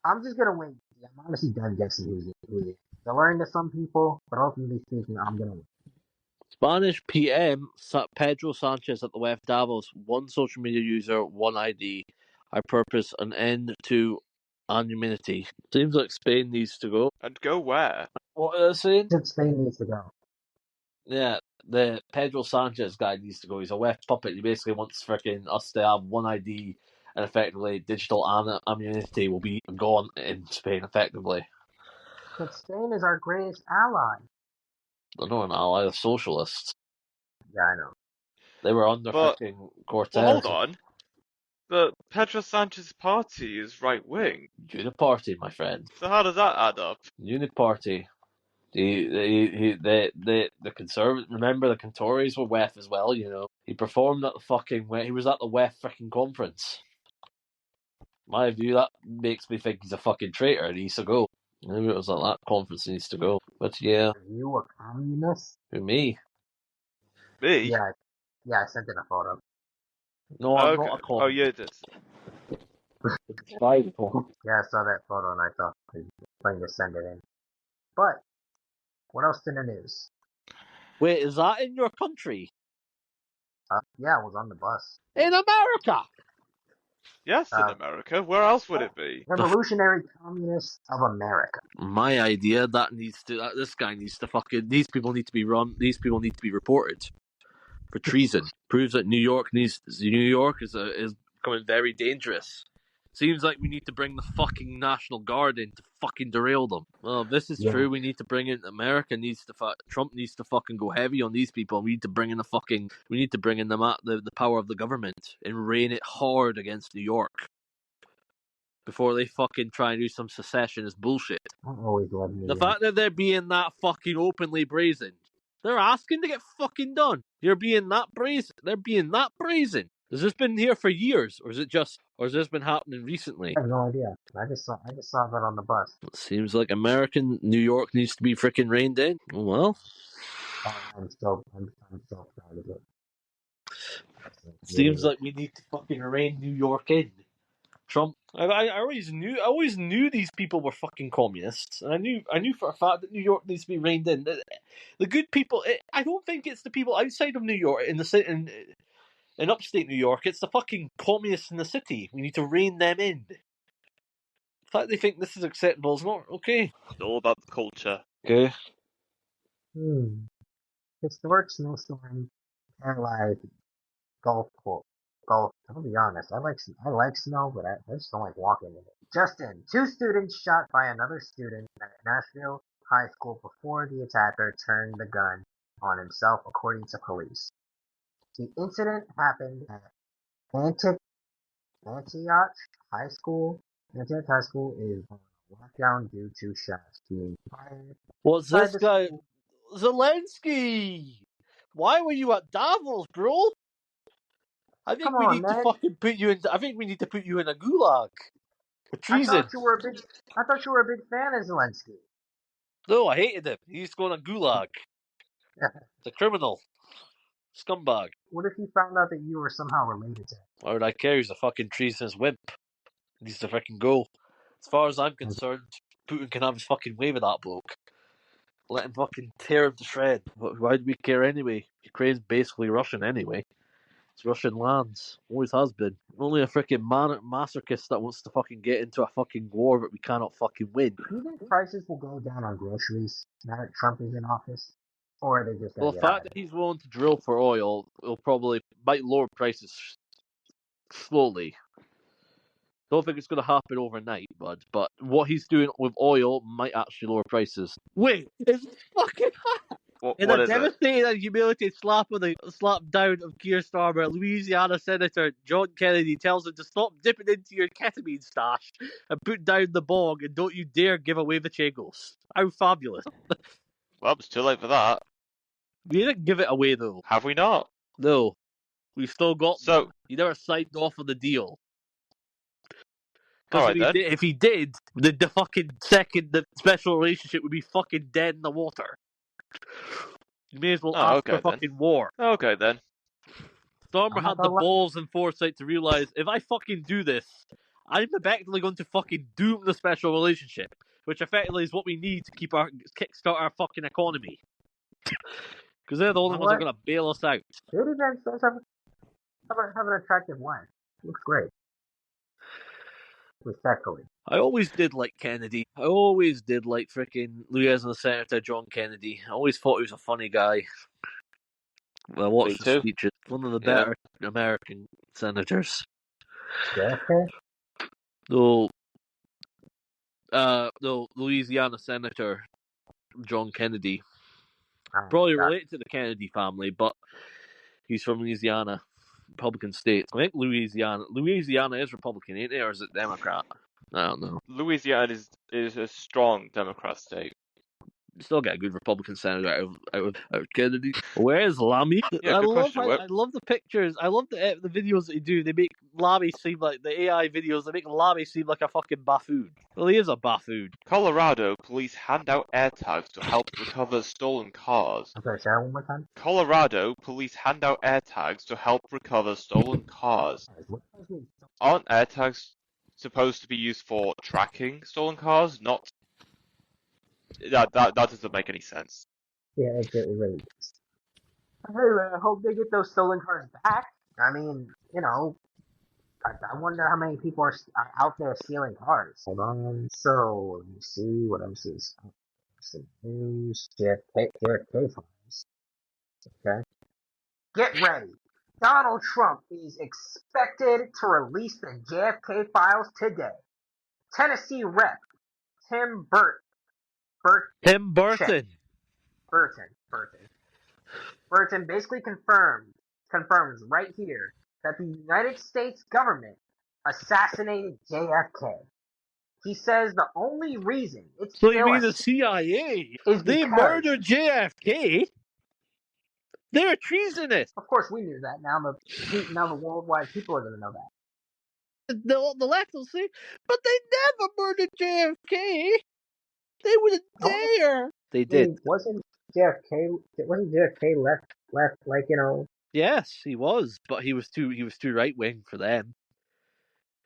C: I'm just gonna wait. I'm honestly done guessing who he is. I learned to some people, but ultimately speaking, I'm gonna wait.
B: Spanish PM Pedro Sanchez at the WEF Davos. One social media user, one ID. I purpose an end to anonymity. Seems like Spain needs to go.
A: And go where?
B: What are they saying?
C: Spain needs to go.
B: Yeah, the Pedro Sanchez guy needs to go. He's a WEF puppet. He basically wants freaking us to have one ID, and effectively digital anonymity will be gone in Spain, effectively.
C: But Spain is our greatest ally.
B: They're not an ally, they're socialists.
C: Yeah, I know.
B: They were under freaking Cortez.
A: Well, hold on. But Pedro Sanchez's party is right-wing.
B: Uniparty, my friend.
A: So how does that add up?
B: Uniparty. The conservative. Remember, the Tories were WEF as well. He performed at the fucking. He was at the WEF freaking conference. My view, that makes me think he's a fucking traitor and he needs to go. Maybe it was at that conference he needs to go. But yeah.
C: Are you a communist?
B: Who, me?
A: Me?
C: Yeah, I sent in a photo.
B: No, I'm not a communist.
A: Oh, you did.
C: Yeah, I saw that photo and I thought I was going to send it in. But, what else in the news?
B: Wait, is that in your country?
C: Yeah, it was on the bus.
B: In America!
A: Yes, in America. Where else would it be?
C: Revolutionary Communists of America.
B: My idea, this guy needs to fucking, these people need to be reported for treason. Proves that New York is becoming very dangerous. Seems like we need to bring the fucking National Guard in to fucking derail them. Well, if this is true, we need to bring in Trump needs to fucking go heavy on these people. We need to bring in the power of the government and rein it hard against New York before they fucking try and do some secessionist bullshit.
C: I always love New York.
B: The fact that they're being that fucking openly brazen, they're asking to get fucking done. They're being that brazen. Has this been here for years, or has this been happening recently?
C: I have no idea. I just saw that on the bus.
B: It seems like American New York needs to be freaking reined in. Well,
C: I'm so proud of it.
B: seems like we need to fucking rein New York in. Trump. I always knew these people were fucking communists, and I knew for a fact that New York needs to be reined in. The good people. I don't think it's the people outside of New York in upstate New York. It's the fucking communists in the city. We need to rein them in. The fact they think this is acceptable is not okay.
A: It's all about the culture.
B: Okay.
C: Historic snowstorm paralyzed golf course. Golf. I'll be honest. I like snow, but I just don't like walking in it. Justin, 2 students shot by another student at Nashville High School before the attacker turned the gun on himself, according to police. The incident happened at Antioch High School. Antioch High School is on lockdown due to shots being fired.
B: What's this guy? Zelensky! Why were you at Davos, bro? I think we need to fucking put you in. I think we need to put you in a gulag for treason.
C: I thought you were a big fan of Zelensky.
B: No, I hated him. He's going to gulag. It's a criminal. Scumbag.
C: What if you found out that you were somehow related to him?
B: Why would I care? He's a fucking treasonous wimp. He needs to fucking go. As far as I'm concerned, Putin can have his fucking way with that bloke. Let him fucking tear him to shreds. Why do we care anyway? Ukraine's basically Russian anyway. It's Russian lands. Always has been. Only a freaking masochist that wants to fucking get into a fucking war that we cannot fucking win.
C: Do you think prices will go down on groceries now that Trump is in office? Or are they just
B: Well, the fact that he's willing to drill for oil might lower prices slowly. Don't think it's going to happen overnight, bud. But what he's doing with oil might actually lower prices. Wait, it's fucking in a devastating and humiliating slap down of Keir Starmer, Louisiana Senator John Kennedy tells him to stop dipping into your ketamine stash and put down the bong, and don't you dare give away the chingles. How fabulous.
A: Well, it's too late for that.
B: We didn't give it away, though.
A: Have we not?
B: No. We've still got
A: them.
B: You never signed off on the deal.
A: Because
B: if he did, the fucking the special relationship would be fucking dead in the water. You may as well ask for fucking war.
A: Okay, then.
B: Stormer had the balls and foresight to realize, if I fucking do this, I'm effectively going to fucking doom the special relationship, which effectively is what we need to kickstart our fucking economy. Because they're the only ones that are going to bail us out.
C: Judy Vance does have an attractive wife. Looks great. Respectfully.
B: I always did like Kennedy. I always did like freaking Louisiana Senator John Kennedy. I always thought he was a funny guy. Well, I watched the speeches. One of the better American senators.
C: JFK?
B: No, Louisiana Senator John Kennedy. Probably related to the Kennedy family, but he's from Louisiana, Republican state. I think Louisiana is Republican, ain't it, or is it Democrat? I don't know.
A: Louisiana is a strong Democrat state.
B: Still get a good Republican senator out of Kennedy. Where's Lammy?
A: Yeah,
B: I love the pictures. I love the videos that they do. They make Lammy seem like the AI videos. They make Lammy seem like a fucking buffoon. Well, he is a buffoon.
A: Colorado police hand out AirTags to help recover stolen cars.
C: I'm sorry, say that one more time.
A: Colorado police hand out AirTags to help recover stolen cars. Aren't AirTags supposed to be used for tracking stolen cars, not? That doesn't make any sense.
C: Yeah, it really does. I hope they get those stolen cars back. I mean, I wonder how many people are out there stealing cars. Hold on. So, let me see what else is. Some news. JFK files. Okay. Get ready. Donald Trump is expected to release the JFK files today. Tennessee Rep. Tim Burton basically confirms right here that the United States government assassinated JFK. He says the only reason
B: you mean the CIA? They murdered JFK? They're treasonous.
C: Of course, we knew that. Now the worldwide people are going to know that.
B: The left will say, but they never murdered JFK. They wouldn't dare. They did.
C: Wasn't JFK left like, you know?
B: Yes, he was, but he was too right wing for them.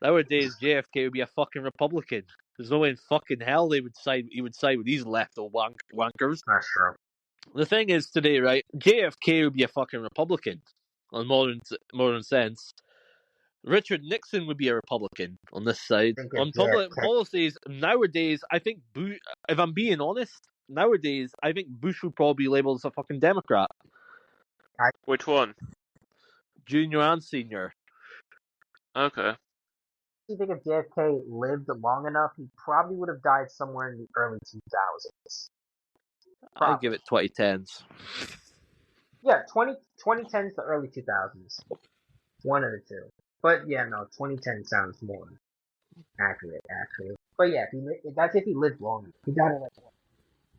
B: Nowadays, JFK would be a fucking Republican. There's no way in fucking hell he would side with these left wankers.
C: That's true.
B: The thing is today, right? JFK would be a fucking Republican on modern sense. Richard Nixon would be a Republican on this side. On public policies, nowadays, I think, if I'm being honest, nowadays, I think Bush would probably be labeled as a fucking Democrat.
A: Which one?
B: Junior and senior.
A: Okay.
C: I think if JFK lived long enough, he probably would have died somewhere in the early 2000s.
B: I'd give it 2010s.
C: Yeah, 2010s to early 2000s. One of the two. But yeah, no, 2010 sounds more accurate, actually. But yeah, that's if he lived long. He died at like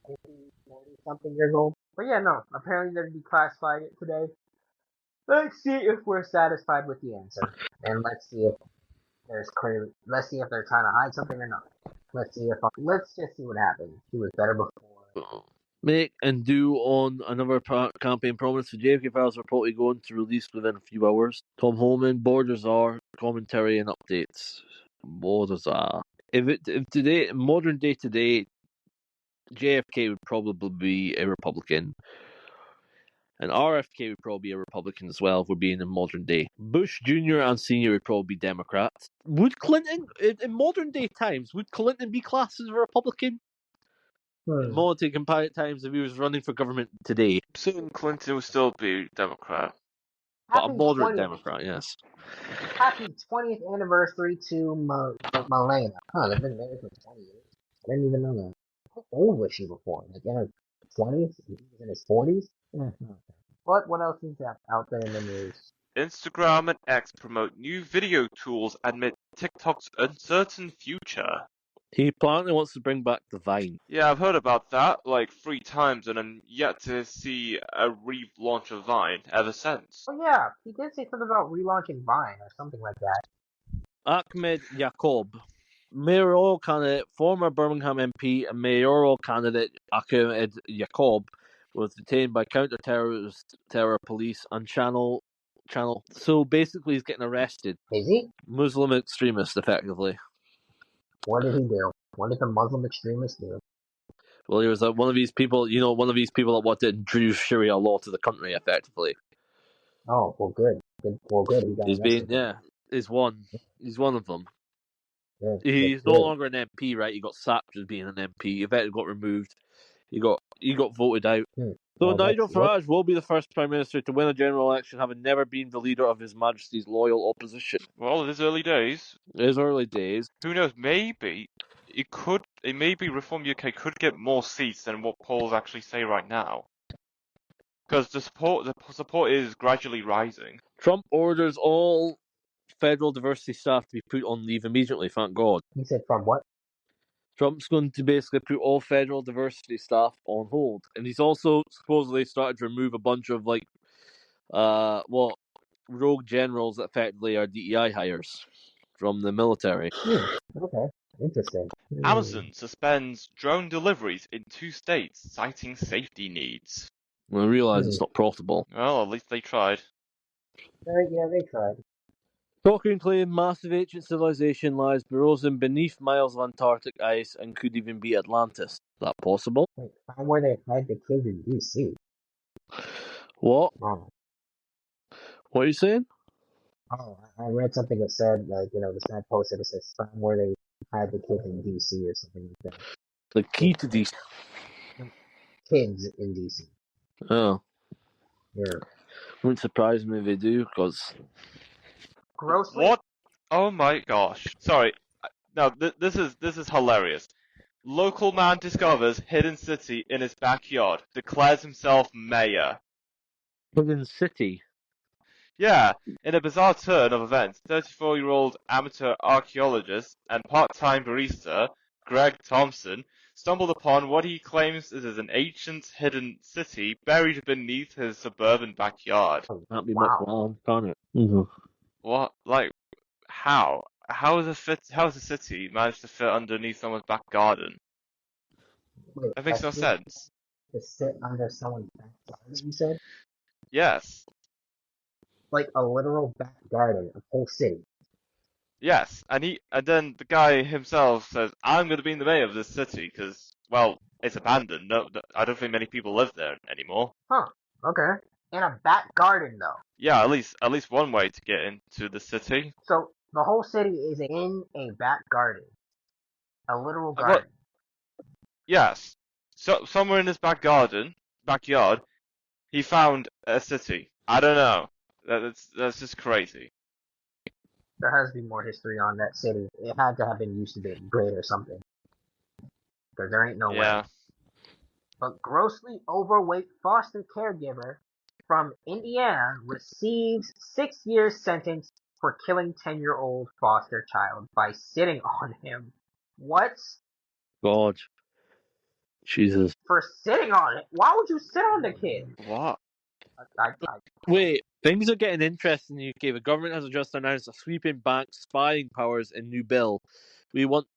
C: 40-something years old. But yeah, no, apparently they're declassifying it today. Let's see if we're satisfied with the answer. And let's see if let's see if they're trying to hide something or not. Let's just see what happens. He was better before.
B: Make and do on another campaign promise. The JFK files reportedly going to release within a few hours. Tom Holman, Borders are commentary and updates. Borders are. If today, modern day today, JFK would probably be a Republican. And RFK would probably be a Republican as well if we're being in modern day. Bush Jr. and Sr. would probably be Democrats. Would Clinton, in modern day times, would Clinton be classed as a Republican? In modern comparative times, if he was running for government today.
A: Soon Clinton would still be Democrat.
B: But a moderate Democrat, yes.
C: Happy 20th anniversary to Melania. Huh, they've been married for 20 years. I didn't even know that. How old was she before? Like in her 20s? He was in his 40s? But what else is out there in the news?
A: Instagram and X promote new video tools amid TikTok's uncertain future.
B: He apparently wants to bring back the Vine.
A: Yeah, I've heard about that like 3 times and I'm yet to see a relaunch of Vine ever since.
C: Oh yeah, he did say something about relaunching Vine or something like that.
B: Ahmed Yacob, mayoral candidate, former Birmingham MP and mayoral candidate Ahmed Yacob was detained by terror police and channel. So basically he's getting arrested.
C: Is he?
B: Muslim extremist, effectively.
C: What did he do? What did the Muslim extremist do?
B: Well, he was one of these people, one of these people that wanted to introduce Sharia law to the country, effectively.
C: Oh, well, good. Well, good.
B: He's one of them.
C: Yeah,
B: he's no longer an MP, right? He got sacked as being an MP. He eventually got removed. He got voted out. So Nigel Farage will be the first Prime Minister to win a general election, having never been the leader of His Majesty's loyal opposition.
A: Well, it is early days.
B: It is early days.
A: Who knows? Maybe Reform UK could get more seats than what polls actually say right now. Because the support is gradually rising.
B: Trump orders all federal diversity staff to be put on leave immediately. Thank God.
C: He said from what?
B: Trump's going to basically put all federal diversity staff on hold. And he's also supposedly started to remove a bunch of, rogue generals that effectively are DEI hires from the military.
C: Okay, interesting.
A: Amazon suspends drone deliveries in 2 states, citing safety needs.
B: I realise it's not profitable.
A: Well, at least they tried.
C: Yeah, they tried.
B: Cochrane claimed massive ancient civilization lies frozen beneath miles of Antarctic ice and could even be Atlantis. Is that possible?
C: Wait, found where they hide the kids in DC.
B: What?
C: Oh.
B: What are you saying?
C: Oh, I read something that said, the sad post that says found where they hide the kids in DC or something like that.
B: The key to DC.
C: Kids in DC.
B: Oh.
C: Yeah.
B: Wouldn't surprise me if they do, because...
C: Grossly?
A: What? Oh my gosh. Sorry. No, this is hilarious. Local man discovers hidden city in his backyard, declares himself mayor.
B: Hidden city?
A: Yeah, in a bizarre turn of events, 34-year-old amateur archaeologist and part-time barista, Greg Thompson, stumbled upon what he claims is an ancient hidden city buried beneath his suburban backyard.
B: Can't be much
C: Wow.
B: wrong, can it? Mm-hmm.
A: What? Like, how? How is a city managed to fit underneath someone's back garden?
C: Wait,
A: That makes no
C: city
A: sense.
C: to sit under someone's back garden, you said?
A: Yes.
C: Like a literal back garden, a whole city.
A: Yes. And then the guy himself says, I'm going to be in the mayor of this city because, well, it's abandoned. No, I don't think many people live there anymore.
C: Huh. Okay. In a back garden, though.
A: Yeah, at least one way to get into the city.
C: So the whole city is in a back garden. A literal
A: Well,
C: garden.
A: yes. So somewhere in his backyard, he found a city. I don't know. That's just crazy.
C: There has to be more history on that city. It had to have been used to be great or something. Because there ain't no way.
A: Yeah.
C: But grossly overweight foster caregiver from Indiana receives 6 years sentence for killing 10-year-old foster child by sitting on him. What?
B: God. Jesus.
C: For sitting on it? Why would you sit on the kid?
A: What?
B: Wait, things are getting interesting in the UK. The government has just announced a sweeping back spying powers in new bill. We want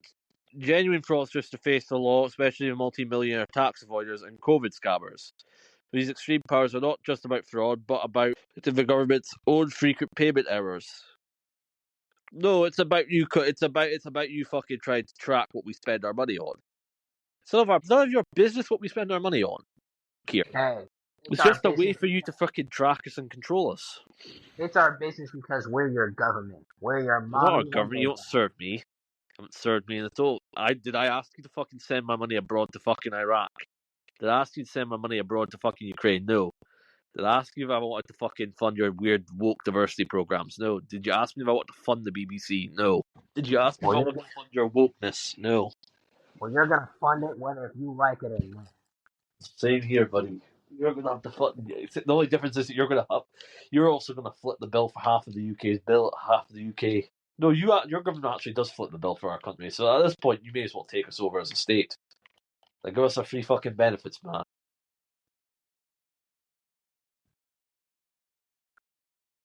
B: genuine fraudsters to face the law, especially the multi-millionaire tax avoiders and COVID scammers. These extreme powers are not just about fraud, but about the government's own frequent payment errors. No, it's about you. It's about you fucking trying to track what we spend our money on. It's none of your business what we spend our money on. Here.
C: Hey,
B: It's just a way for you to fucking track us and control us.
C: It's our business because we're your government. We're your
B: Not our
C: mommy.
B: government. You don't serve me. You haven't served me at all. Did I ask you to fucking send my money abroad to fucking Iraq? Did I ask you to send my money abroad to fucking Ukraine? No. Did I ask you if I wanted to fucking fund your weird woke diversity programs? No. Did you ask me if I wanted to fund the BBC? No. Did you ask me if I wanted to fund your wokeness? No.
C: Well, you're gonna fund it whether if you like it or not.
B: Same here, buddy. You're gonna have to fund. The only difference is that you're also gonna flip the bill for half of the UK's bill, half of the UK. No, your government actually does flip the bill for our country. So at this point, you may as well take us over as a state. Like, give us our free fucking benefits, man.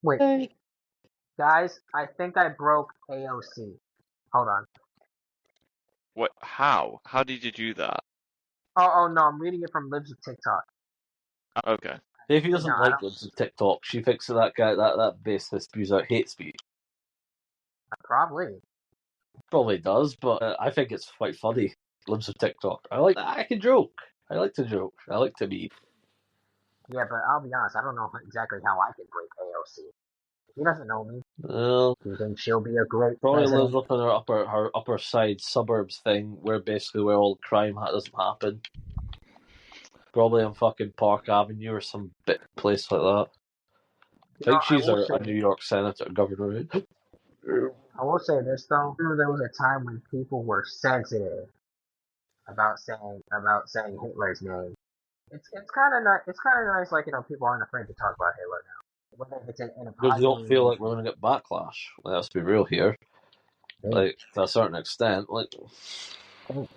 C: Wait, guys, I think I broke AOC. Hold on.
A: What? How? How did you do that?
C: Oh no, I'm reading it from Libs of TikTok.
A: Okay.
B: If he doesn't
C: No,
B: like Libs of TikTok, she thinks that guy, that base that spews out hate speech.
C: Probably.
B: Probably does, but I think it's quite funny. Libs of TikTok. I can joke. I like to joke. I like to be.
C: Yeah, but I'll be honest, I don't know exactly how I can break AOC. He doesn't know me.
B: Well,
C: Do you think she'll be a great
B: probably
C: president?
B: lives up in her upper side suburbs thing, where all crime doesn't happen. Probably on fucking Park Avenue or some bit place like that. I think she's a New York senator, governor.
C: I will say this though. There was a time when people were sensitive about saying Hitler's name. It's kind of nice. It's kind of nice, like people aren't afraid to talk about Hitler now. Whether it's in a
B: Because
C: positive.
B: you don't feel like we're gonna get backlash. Let's be real here.
C: Yeah.
B: Like, to a certain extent, like.
C: Thank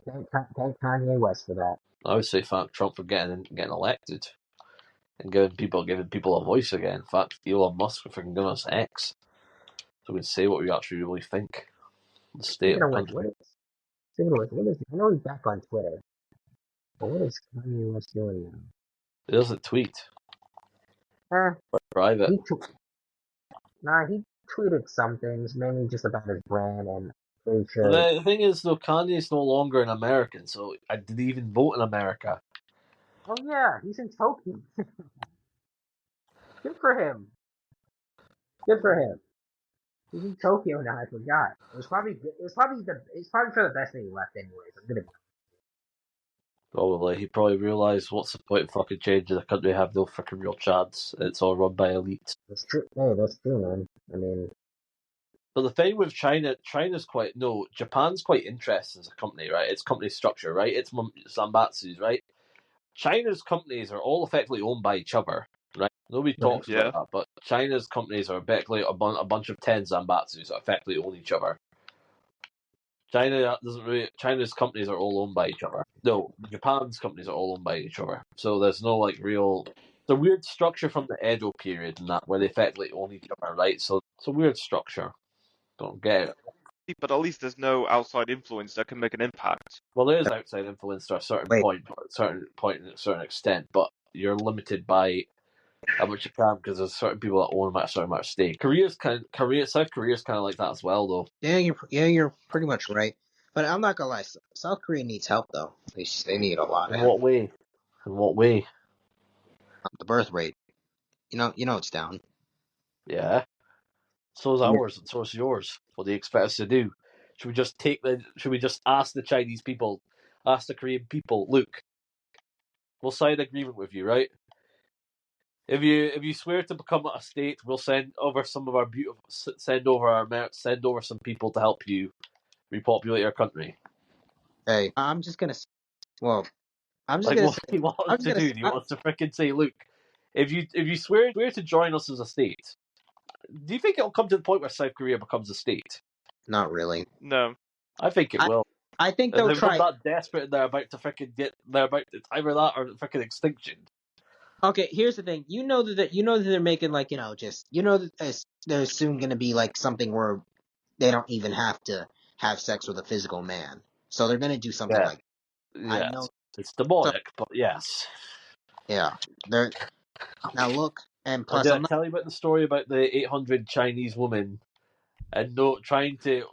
C: Kanye West for that.
B: I would say thank Trump for getting elected and giving people a voice again. In fact, Elon Musk for giving us X, so we can say what we actually really think. The state of the country.
C: I know he's back on Twitter, but what is Kanye West doing now?
B: He doesn't tweet. Private.
C: He tweeted some things, mainly just about his brand and
B: the thing is, though, Kanye's no longer an American, so I didn't even vote in America.
C: Oh yeah, he's in Tokyo. Good for him. He's in Tokyo now. I forgot. It's probably for the best that he left anyways. I'm gonna.
B: Probably. He probably realised what's the point of fucking changing the country, have no freaking real chance. It's all run by elites.
C: That's true. Hey, that's true, man. I mean.
B: But the thing with Japan's quite interesting as a company, right? Its company structure, right? It's Zanbatsu's, right? China's companies are all effectively owned by each other, right? Nobody talks about that, but China's companies are effectively a bunch of 10 Zanbatsus that effectively own each other. China doesn't really. China's companies are all owned by each other. No, Japan's companies are all owned by each other. So there's no like real. It's a weird structure from the Edo period and that where they effectively own each other, right? So it's a weird structure. Don't get it.
A: But at least there's no outside influence that can make an impact.
B: Well, there is outside influence to a certain
C: Wait.
B: point, a certain extent, but you're limited by how much you can because there's certain people that own a certain amount of stake. South Korea's kind of like that as well, though.
C: Yeah, you're pretty much right. But I'm not gonna lie, South Korea needs help though. They need a lot of
B: In
C: help.
B: what way? In what way?
C: The birth rate, it's down.
B: Yeah. So is ours, and so is yours. What do you expect us to do? Should we just ask the Chinese people, ask the Korean people, look, we'll sign an agreement with you, right? If you swear to become a state, we'll send over some people to help you repopulate your country.
C: Hey, I'm just gonna. Well, I'm just
B: Like,
C: gonna
B: what
C: say.
B: do you want
C: I'm
B: us
C: just
B: to
C: gonna
B: do?
C: say.
B: Do you want us to frickin' say, look, if you swear to join us as a state, do you think it'll come to the point where South Korea becomes a state?
C: Not really.
A: No.
B: I think it will.
C: I think
B: If
C: they'll
B: they become
C: try.
B: that desperate and they're about to either that or frickin' extinction.
C: Okay, here's the thing. You know that they're making like just that there's soon gonna be like something where they don't even have to have sex with a physical man. So they're gonna do something
B: Yeah.
C: like I
B: Yes.
C: know.
B: It's
C: So
B: demonic, but yes.
C: yeah, they're now look and
B: And
C: plus
B: did I
C: I'm not.
B: tell you about the story about the 800 Chinese women and no trying to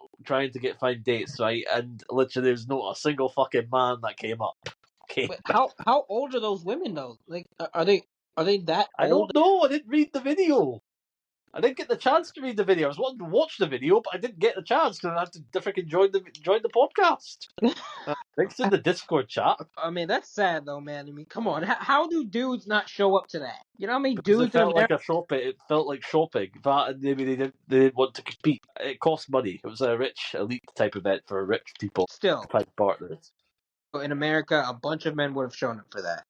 B: get find dates, right? And literally, there's not a single fucking man that came up. Okay,
C: But how old are those women though? Like are they that
B: I
C: old?
B: don't know. I didn't read the video. I didn't get the chance to read the video. I was wanting to watch the video, but I didn't get the chance because I had to freaking join the podcast. Thanks to the Discord chat.
C: I mean that's sad though, man. I mean come on, how do dudes not show up to that? You know how many
B: Because it
C: dudes in
B: felt like
C: America
B: a shopping. It felt like shopping. That and maybe they didn't want to compete. It cost money. It was a rich elite type event for rich people
C: still
B: to take part in it.
C: in America a bunch of men would have shown up for that.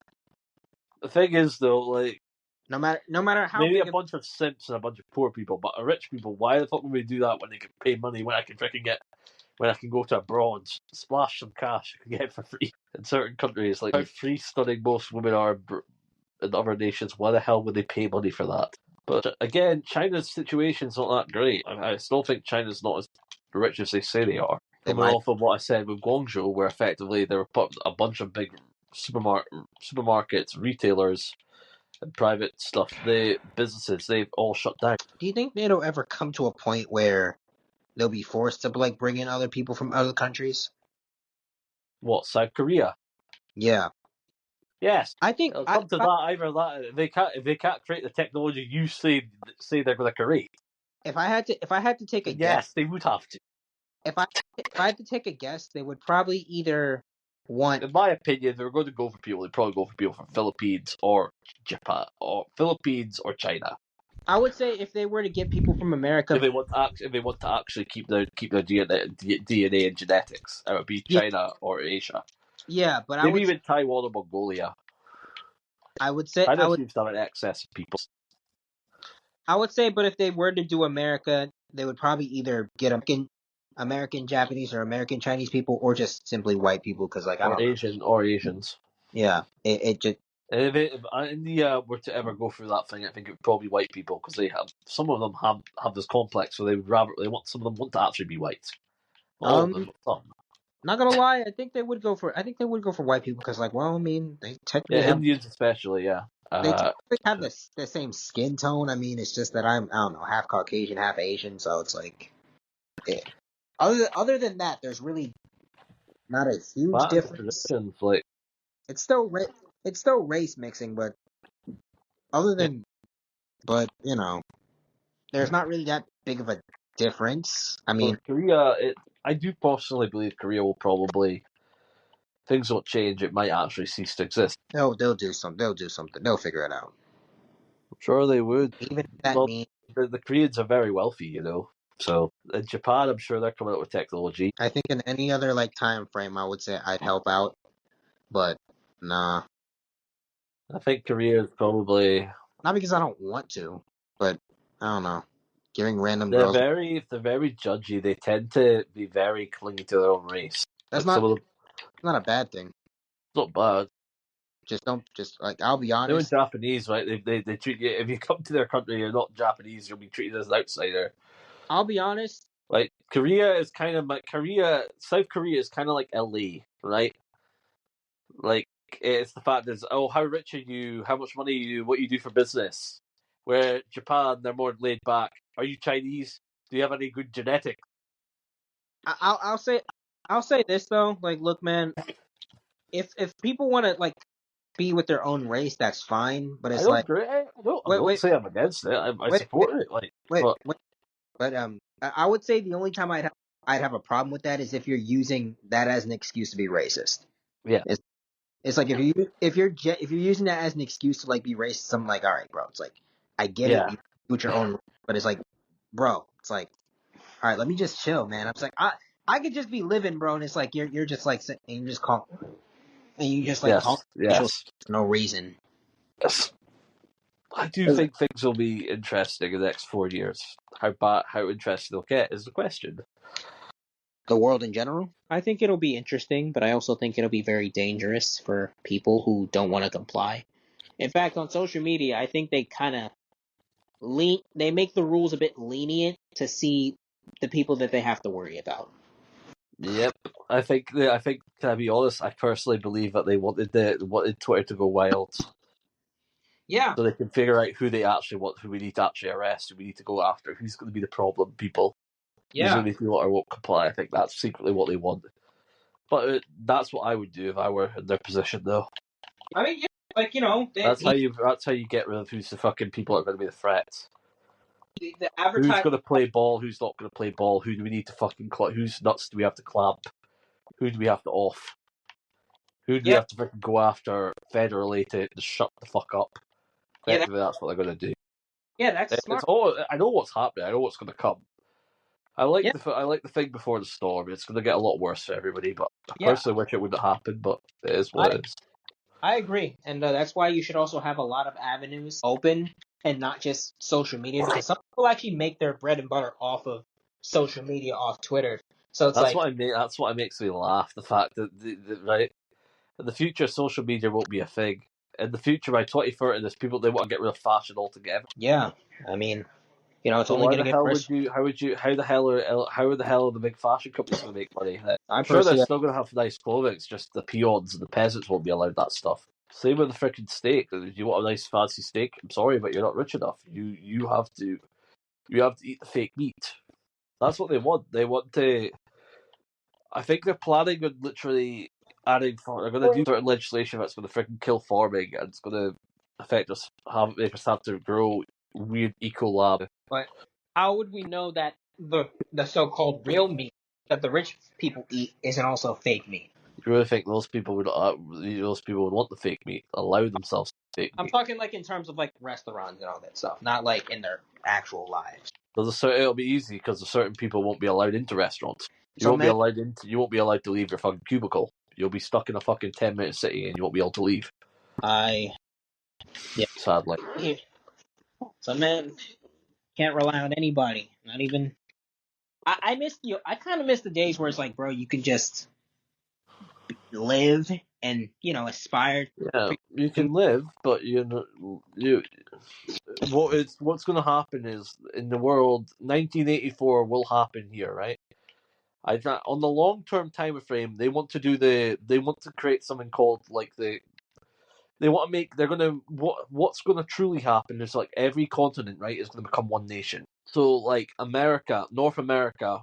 B: The thing is, though, like
C: No matter how
B: maybe a
C: big of
B: bunch of simps and a bunch of poor people, but rich people. Why the fuck would we do that when they can pay money when I can go to abroad, splash some cash, I can get it for free in certain countries. Like how free stunning most women are in other nations. Why the hell would they pay money for that? But again, China's situation's not that great. I still think China's not as rich as they say they are.
C: they
B: Coming
C: might
B: off of what I said with Guangzhou, where effectively there were a bunch of big supermarkets, retailers, and private stuff, they've all shut down.
C: do you think it'll ever come to a point where they'll be forced to like bring in other people from other countries?
B: What, South Korea?
C: Yeah.
B: Yes.
C: I think
B: It'll come to that either that if they can't create the technology you say they're gonna create.
C: if I had to take a guess,
B: Yes, they would have to.
C: if I had to take a guess, they would probably either want
B: In my opinion, they're going to go for people. They probably go for people from Philippines or Japan or Philippines or China.
C: I would say if they were to get people from America,
B: If they want to actually keep their DNA and genetics, it would be
C: yeah,
B: China or Asia.
C: yeah, but
B: Maybe even Taiwan or Mongolia.
C: I would say
B: China seems to have an excess of people.
C: but if they were to do America, they would probably either get American Japanese or American Chinese people, or just simply white people, because like I don't know.
B: Or Asians.
C: Yeah, it just
B: And if India were to ever go through that thing, I think it would probably be white people because some of them have this complex, so some of them want to actually be white. All of them, but some.
C: not gonna lie, I think they would go for white people because like well I mean they technically
B: Yeah,
C: have
B: Indians especially, yeah.
C: they technically have the same skin tone. I mean it's just that I don't know, half Caucasian, half Asian, so it's like other than that, there's really not a huge difference.
B: Traditions, like
C: It's still race mixing, but other than but there's not really that big of a difference. I mean,
B: Korea, I do personally believe Korea will probably things will change. It might actually cease to exist.
C: they'll do something. They'll figure it out.
B: I'm sure they would.
C: Even if that
B: Well,
C: means
B: the Koreans are very wealthy, So in Japan, I'm sure they're coming out with technology.
C: I think in any other like time frame, I would say I'd help out, but nah,
B: I think Korea is probably
C: not because I don't want to, but I don't know. giving random
B: They're
C: girls.
B: very judgy. They tend to be very clingy to their own race.
C: That's
B: Like
C: not a bad thing.
B: It's not bad.
C: I'll be
B: They were
C: honest.
B: Japanese, right? They treat you, if you come to their country, you're not Japanese. You'll be treated as an outsider.
C: I'll be honest.
B: Like South Korea is kind of like LA, right? Like it's the fact is, oh, how rich are you? How much money you? What you do for business? Where Japan, they're more laid back. Are you Chinese? Do you have any good genetics?
C: I'll say this though. Like, look, man. If people want to like be with their own race, that's fine. But
B: I
C: it's
B: don't
C: like,
B: agree. I
C: wait,
B: don't
C: wait,
B: say I'm against it. I
C: wait,
B: support it. Like,
C: wait,
B: but
C: wait. But I would say the only time I'd have a problem with that is if you're using that as an excuse to be racist.
B: yeah,
C: It's like if you're using that as an excuse to like be racist, I'm like, all right, bro. It's like I get it,
B: yeah,
C: you with your own, but it's like, bro, it's like, all right, let me just chill, man. I'm just like, I could just be living, bro, and it's like you're just like and you just call and you just like call racial
B: yes.
C: for no reason.
B: Yes. I do think things will be interesting in the next 4 years. How interesting they'll get is the question.
C: The world in general.
D: I think it'll be interesting, but I also think it'll be very dangerous for people who don't want to comply. In fact, on social media, I think they kind of they make the rules a bit lenient to see the people that they have to worry about.
B: Yep, I think. To be honest, I personally believe that they wanted Twitter to go wild,
C: Yeah,
B: so they can figure out who they actually want, who we need to actually arrest, who we need to go after, who's going to be the problem people, who's going to be people that won't comply. I think that's secretly what they want. But that's what I would do if I were in their position, though.
C: I mean, yeah, like
B: That's how you get rid of who's the fucking people that are going to be the threats.
C: the
B: Who's
C: advertising.
B: going to play ball? Who's not going to play ball? Who do we need to fucking whose nuts do we have to clamp? Who do we have to off? Who do we
C: Yeah,
B: have to freaking go after federally to shut the fuck up?
C: yeah,
B: Effectively, that's what they're going to do.
C: that's
B: It's
C: smart.
B: all. I know what's happening. I know what's going to come. I like
C: Yeah,
B: the thing before the storm. It's going to get a lot worse for everybody. But I
C: yeah,
B: personally wish it wouldn't happen. But it is what it is.
C: I agree, and that's why you should also have a lot of avenues open and not just social media, because some people actually make their bread and butter off of social media, off Twitter. So it's
B: That's
C: like,
B: what I mean. That's what makes me laugh. The fact that right in the future, social media won't be a thing. In the future, by 2030, there's people they want to get rid of fashion altogether.
C: yeah, I mean, it's
B: So
C: only
B: why
C: going
B: the
C: to get
B: hell
C: worse.
B: how the hell are the big fashion companies going to make money?
C: I
B: Sure, they're
C: personally,
B: still going to have nice clothing. It's just the peons and the peasants won't be allowed that stuff. Same with the freaking steak. If you want a nice fancy steak, I'm sorry, but you're not rich enough. You have to eat the fake meat. That's what they want. They want to. I think they're planning on literally adding. They're going to do certain legislation that's going to freaking kill farming, and it's going to affect us. Make us have to grow weird eco lab.
C: but how would we know that the so-called real meat that the rich people eat isn't also fake meat?
B: You really think those people would want the fake meat, allow themselves fake
C: I'm
B: meat?
C: talking like in terms of like restaurants and all that stuff, not like in their actual lives.
B: It'll be easy because certain people won't be allowed into restaurants. You
C: So
B: won't be
C: man,
B: allowed into. You won't be allowed to leave your fucking cubicle. You'll be stuck in a fucking 10-minute city and you won't be able to leave. Sadly.
C: So man, can't rely on anybody. Not even. I kind of miss the days where it's like, bro, you can just live and aspire.
B: Yeah, you can live, but what's going to happen is in the world, 1984 will happen here, right? On the long term time frame, they want to create something called like they want to make they're gonna what's gonna truly happen is like every continent, right, is gonna become one nation. So like North America,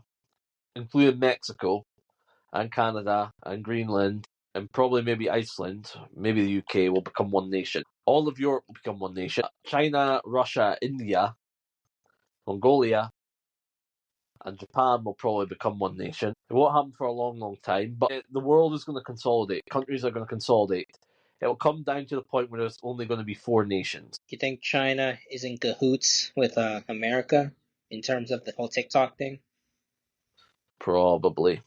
B: including Mexico and Canada and Greenland and probably maybe Iceland, maybe the UK will become one nation. All of Europe will become one nation. China, Russia, India, Mongolia, and Japan will probably become one nation. It won't happen for a long, long time, but the world is going to consolidate. Countries are going to consolidate. It will come down to the point where there's only going to be 4 nations.
D: You think China is in cahoots with America in terms of the whole TikTok thing?
B: Probably.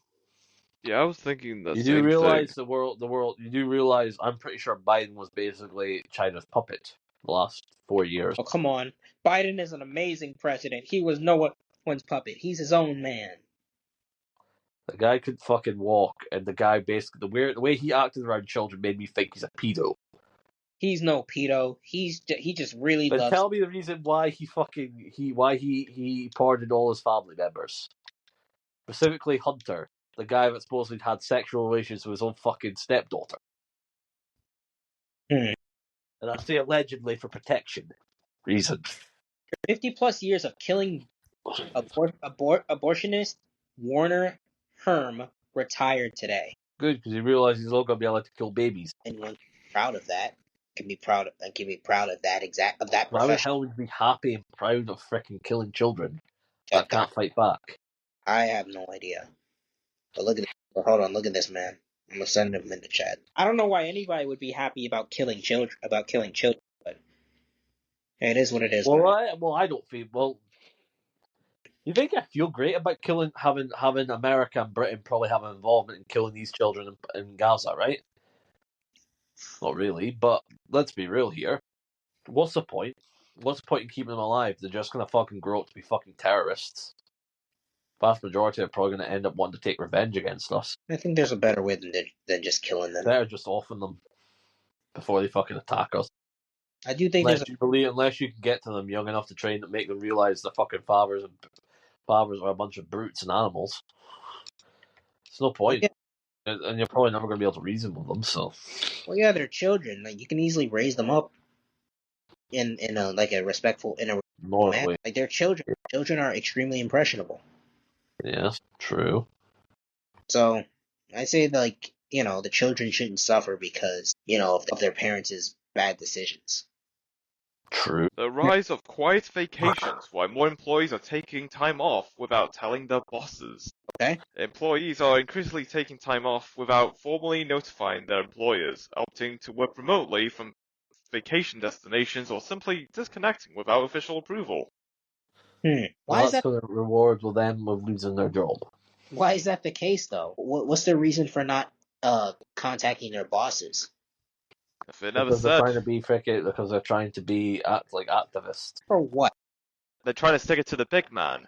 A: Yeah, I was thinking the
B: You do
A: same
B: realize
A: thing.
B: you do realize I'm pretty sure Biden was basically China's puppet. the last 4 years.
D: Oh, come on. Biden is an amazing president. He was no one's puppet. He's his own man.
B: The guy could fucking walk, and the guy basically the way he acted around children made me think he's a pedo.
D: He's no pedo. He just really
B: But
D: loves.
B: tell me the reason why he pardoned all his family members, specifically Hunter, the guy that supposedly had sexual relations with his own fucking stepdaughter.
D: Hmm.
B: And I say allegedly for protection reasons.
D: 50 plus years of killing abortionist Warner Herm retired today.
B: Good, because he realized he's not going to be allowed to kill babies.
D: Anyone proud of that? Can be proud of that
B: Why the
D: profession.
B: hell would you be happy and proud of freaking killing children that can't fight back?
D: I have no idea. But look at this. Hold on, look at this man. I'm gonna send him in the chat. I don't know why anybody would be happy about killing children. But it is what it is.
B: I don't feel. Well, you think I feel great about having America and Britain probably having involvement in killing these children in Gaza, right? Not really, but let's be real here. What's the point? What's the point in keeping them alive? They're just gonna fucking grow up to be fucking terrorists. Vast majority are probably gonna end up wanting to take revenge against us.
D: I think there's a better way than just killing them.
B: Better just offing them before they fucking attack us.
D: I do think
B: unless you can get to them young enough to train to make them realize the fucking fathers are a bunch of brutes and animals. There's no point.
D: Yeah.
B: And you're probably never going to be able to reason with them, so...
D: Well, yeah, they're children. Like, you can easily raise them up in a respectful manner. Like, they're children. Children are extremely impressionable.
B: Yes, true.
D: So, I say, like, the children shouldn't suffer because, of their parents' bad decisions.
B: True.
A: The rise of quiet vacations, why more employees are taking time off without telling their bosses.
D: Okay.
A: Employees are increasingly taking time off without formally notifying their employers, opting to work remotely from vacation destinations or simply disconnecting without official approval.
D: Why is that?
B: The reward with them with losing their job.
D: Why is that the case, though? What's their reason for not contacting their bosses?
A: If it never
B: Because
A: said.
B: they're trying to be like activists.
D: For what?
A: They're trying to stick it to the big man.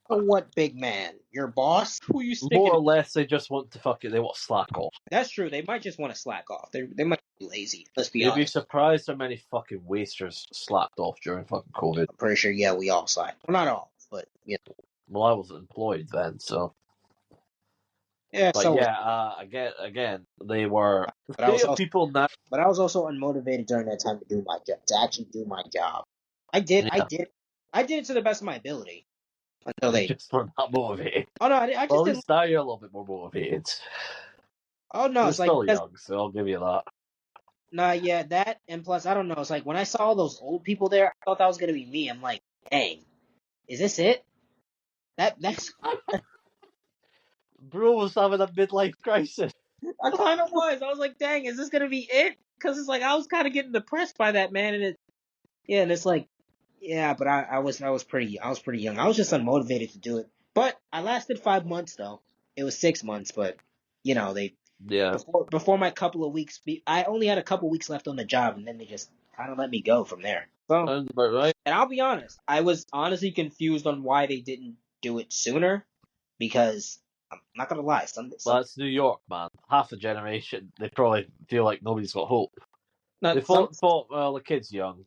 D: For what big man? Your boss? Who you sticking?
B: More or less, they just want to they want to slack off.
D: That's true. They might just want to slack off. They might be lazy. Let's be honest.
B: You'd be surprised how many fucking wasters slacked off during fucking COVID.
D: I'm pretty sure, yeah, we all slacked. Well, not all, but,
B: Well, I wasn't employed then, so...
D: Yeah,
B: but
D: so
B: again, they were...
D: But I was also unmotivated during that time to actually do my job. I did it to the best of my ability. Until they
B: just were not motivated.
D: Oh no, I just
B: well, at least now you're a little bit more motivated.
D: Oh no,
B: it's still young, so I'll give you that.
D: Nah, yeah, that, and plus, I don't know, it's like, when I saw those old people there, I thought that was gonna be me. I'm like, dang, is this it? That's...
B: Bro was having a midlife crisis.
D: I kind of was. I was like, dang, is this gonna be it? Because it's like, I was kind of getting depressed by that, man, and it's like, yeah, but I was pretty young. I was just unmotivated to do it. But I lasted 5 months, though. It was 6 months, but, before my couple of weeks, I only had a couple weeks left on the job, and then they just kind of let me go from there. So,
B: sounds about right.
D: And I'll be honest, I was honestly confused on why they didn't do it sooner, because, I'm not gonna lie,
B: well, it's New York, man. Half a generation, they probably feel like nobody's got hope. They thought, well, the kid's young.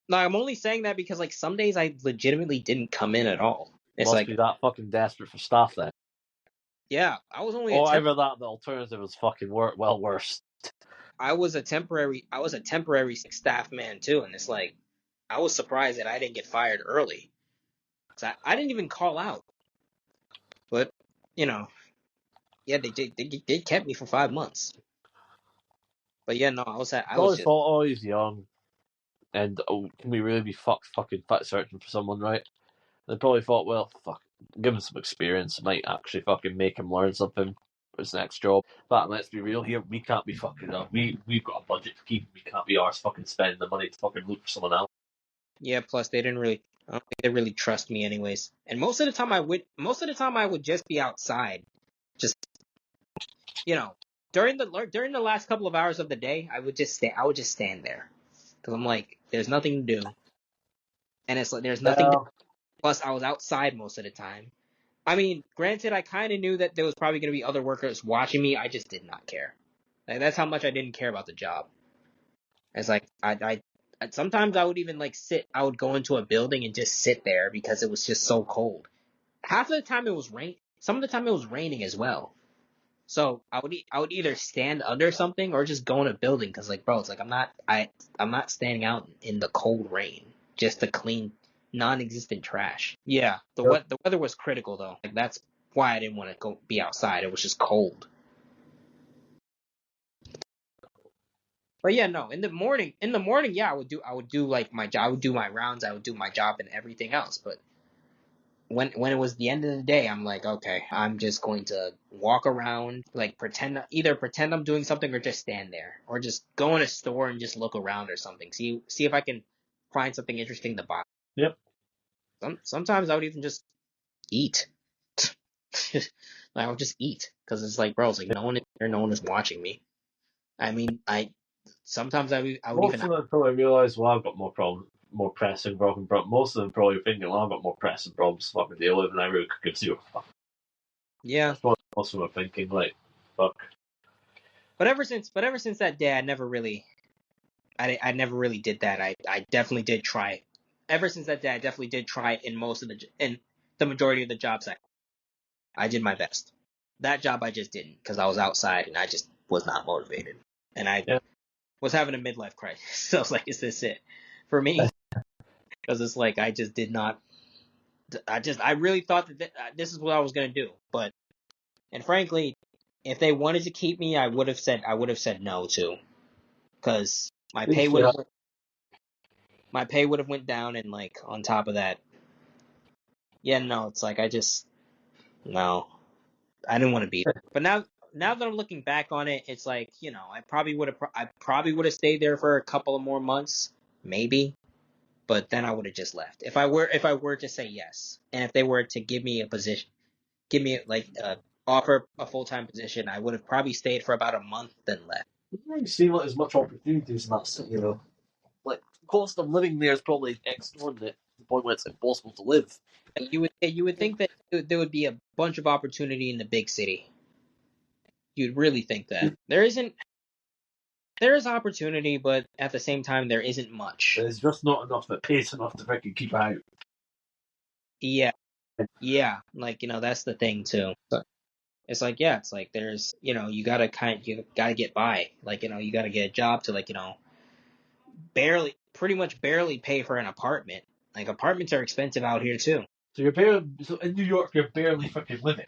D: No, I'm only saying that because, like, some days I legitimately didn't come in at all. It's
B: Must
D: like
B: be that fucking desperate for staff then.
D: Yeah, I was only.
B: Either that, the alternative was fucking worse.
D: I was a temporary staff man too, and it's like, I was surprised that I didn't get fired early. I didn't even call out, but yeah, they kept me for 5 months. But yeah, no, I was
B: thought, he's young, and can we really be fucking searching for someone, right? They probably thought, well, fuck, give him some experience, might actually fucking make him learn something for his next job. But let's be real here, we can't be fucking up. We've got a budget to keep. We can't be ours fucking spending the money to fucking look for someone else. I don't think they really trust me anyways. And most of the time I would just be outside, just during the last couple of hours of the day, I would just stand there.
D: because I'm like, there's nothing to do, and it's like there's nothing. Plus, I was outside most of the time. I mean, granted, I kind of knew that there was probably going to be other workers watching me. I just did not care. Like, that's how much I didn't care about the job. It's like sometimes I would even like sit. I would go into a building and just sit there because it was just so cold. Half of the time it was rain. Some of the time it was raining as well. So I would either stand under something or just go in a building because like bro, it's like I'm not standing out in the cold rain just to clean non-existent trash. Yeah, the weather was critical though. Like that's why I didn't want to go be outside. It was just cold. But yeah, no. In the morning, yeah, I would do like my job. I would do my rounds. I would do my job and everything else. But when it was the end of the day, I'm like, okay, I'm just going to walk around, like either pretend I'm doing something or just stand there, or just go in a store and just look around or something. See if I can find something interesting to buy.
B: Yep.
D: Sometimes I would even just eat. I would just eat because it's like, bro, it's like no one is here, no one is watching me. I mean, sometimes I would
B: Most
D: even
B: of them probably realise, well, I've got more pressing problems. Most of them probably thinking, well, I've got more pressing problems to fucking deal with, and I really could give zero fuck.
D: yeah.
B: That's what most of them are thinking, like, fuck.
D: But ever since that day, I never really did that. I definitely did try. Ever since that day, I definitely did try in the majority of the jobs I did my best. That job I just didn't because I was outside and I just was not motivated, and I was having a midlife crisis. So I was like, is this it for me? Because it's like I just did not. I really thought that this is what I was gonna do, and frankly, if they wanted to keep me, I would have said no too, because my pay would have went down, and like on top of that, yeah, no, it's like no, I didn't want to be there. But now that I'm looking back on it, it's like, I probably would have stayed there for a couple of more months, maybe, but then I would have just left. If I were to say yes, and if they were to give me a position, like offer a full-time position, I would have probably stayed for about a month, then left.
B: It doesn't seem like there's much opportunities in that city, though. Like, the cost of living there is probably extraordinary to the point where it's impossible to live.
D: You would think that there would be a bunch of opportunity in the big city. You'd really think that. There isn't. There is opportunity, but at the same time, there isn't much.
B: There's just not enough that pays enough to freaking keep out.
D: Yeah, like, that's the thing too. It's like, yeah, it's like there's, you gotta get by. Like, you gotta get a job to, like, pretty much barely pay for an apartment. Like, apartments are expensive out here too.
B: So in New York, you're barely fucking living.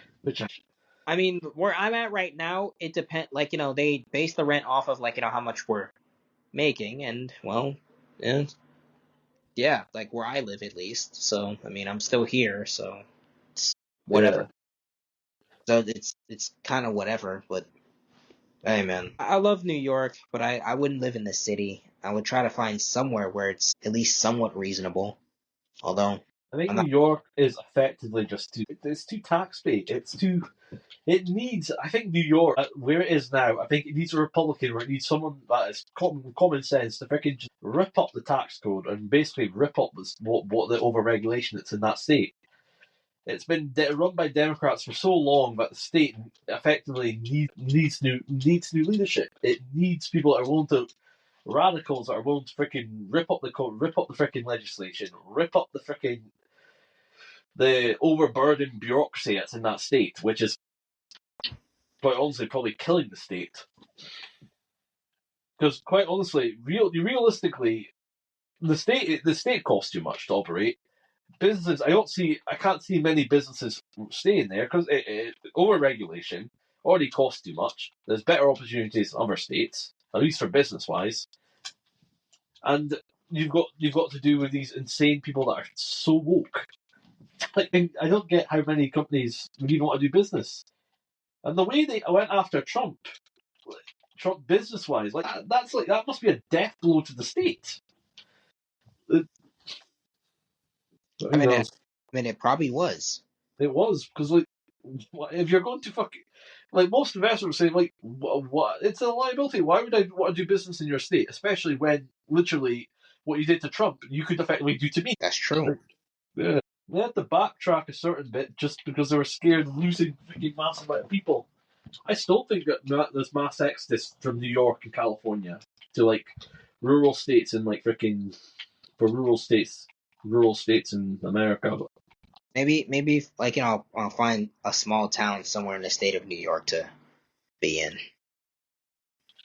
D: I mean, where I'm at right now, it depends. Like, they base the rent off of, like, how much we're making, and well, yeah, like where I live at least. So, I mean, I'm still here, so it's whatever. So it's kind of whatever, but hey, man, I love New York, but I wouldn't live in the city. I would try to find somewhere where it's at least somewhat reasonable. Although
B: I think New York is effectively it's too tax-based. It needs, I think New York, where it is now, I think it needs a Republican or it needs someone that is common sense to freaking just rip up the tax code and basically rip up what the overregulation that's in that state. It's been run by Democrats for so long that the state effectively needs new leadership. It needs people that are willing to radicals that are willing to freaking rip up the code, rip up the freaking legislation, rip up the overburdened bureaucracy that's in that state, which is quite honestly probably killing the state. Because quite honestly, realistically, the state costs too much to operate. Businesses, I can't see many businesses staying there because over regulation already costs too much. There's better opportunities in other states, at least for business wise, and you've got to do with these insane people that are so woke. Like, I don't get how many companies would even want to do business, and the way they went after Trump business wise, like that must be a death blow to the state.
D: I mean, it probably was.
B: It was because, like, if you're going to Like most investors would say, like, what? It's a liability. Why would I want to do business in your state, especially when literally what you did to Trump, you could effectively do to me?
D: That's true.
B: Yeah. They had to backtrack a certain bit just because they were scared of losing freaking massive amount of people. I still think that there's mass exodus from New York and California to like rural states and like freaking for rural states in America.
D: Maybe like I'll find a small town somewhere in the state of New York to be in.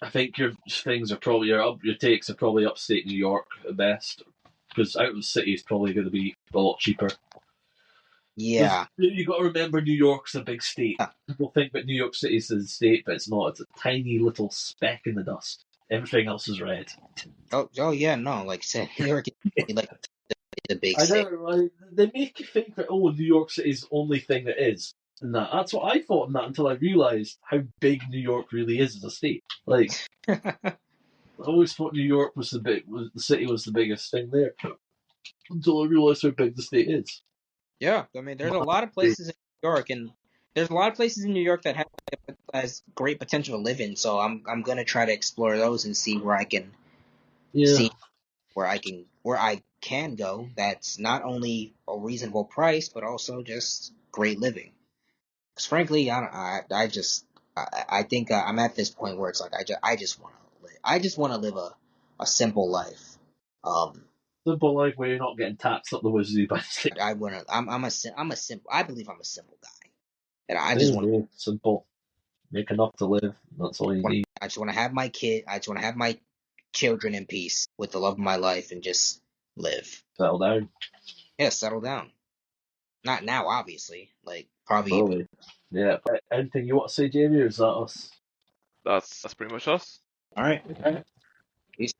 B: I think your things are probably your takes are probably upstate New York at best, because out of the city is probably going to be a lot cheaper.
D: Yeah.
B: You got to remember, New York's a big state. People think that New York City is a state, but it's not. It's a tiny little speck in the dust. Everything else is red.
D: Oh yeah, no, like I said, New York is like the big
B: I
D: state.
B: know. They make you think that New York City's the only thing that is. And that's what I thought in that until I realised how big New York really is as a state. Like, I always thought New York was the city was the biggest thing there until I realised how big the state is.
D: Yeah, I mean, there's a lot of places in New York, and there's a lot of places in New York that has great potential to live in. So I'm gonna try to explore those and see where I can see where I can go. That's not only a reasonable price, but also just great living. Because frankly, I think I'm at this point where it's like I just want to live a simple life.
B: Simple life where you're not getting taxed up the wazoo by the state.
D: I'm a simple. I believe I'm a simple guy, and I just want
B: simple. Make enough to live. That's all you need.
D: I just want to have my kid. I just want to have my children in peace with the love of my life and just live.
B: Settle down.
D: Yeah, settle down. Not now, obviously. Like probably.
B: Totally. Yeah. Anything you want to say, Jamie, or is that us?
A: That's pretty much us.
D: All right.
B: Okay.
D: Peace.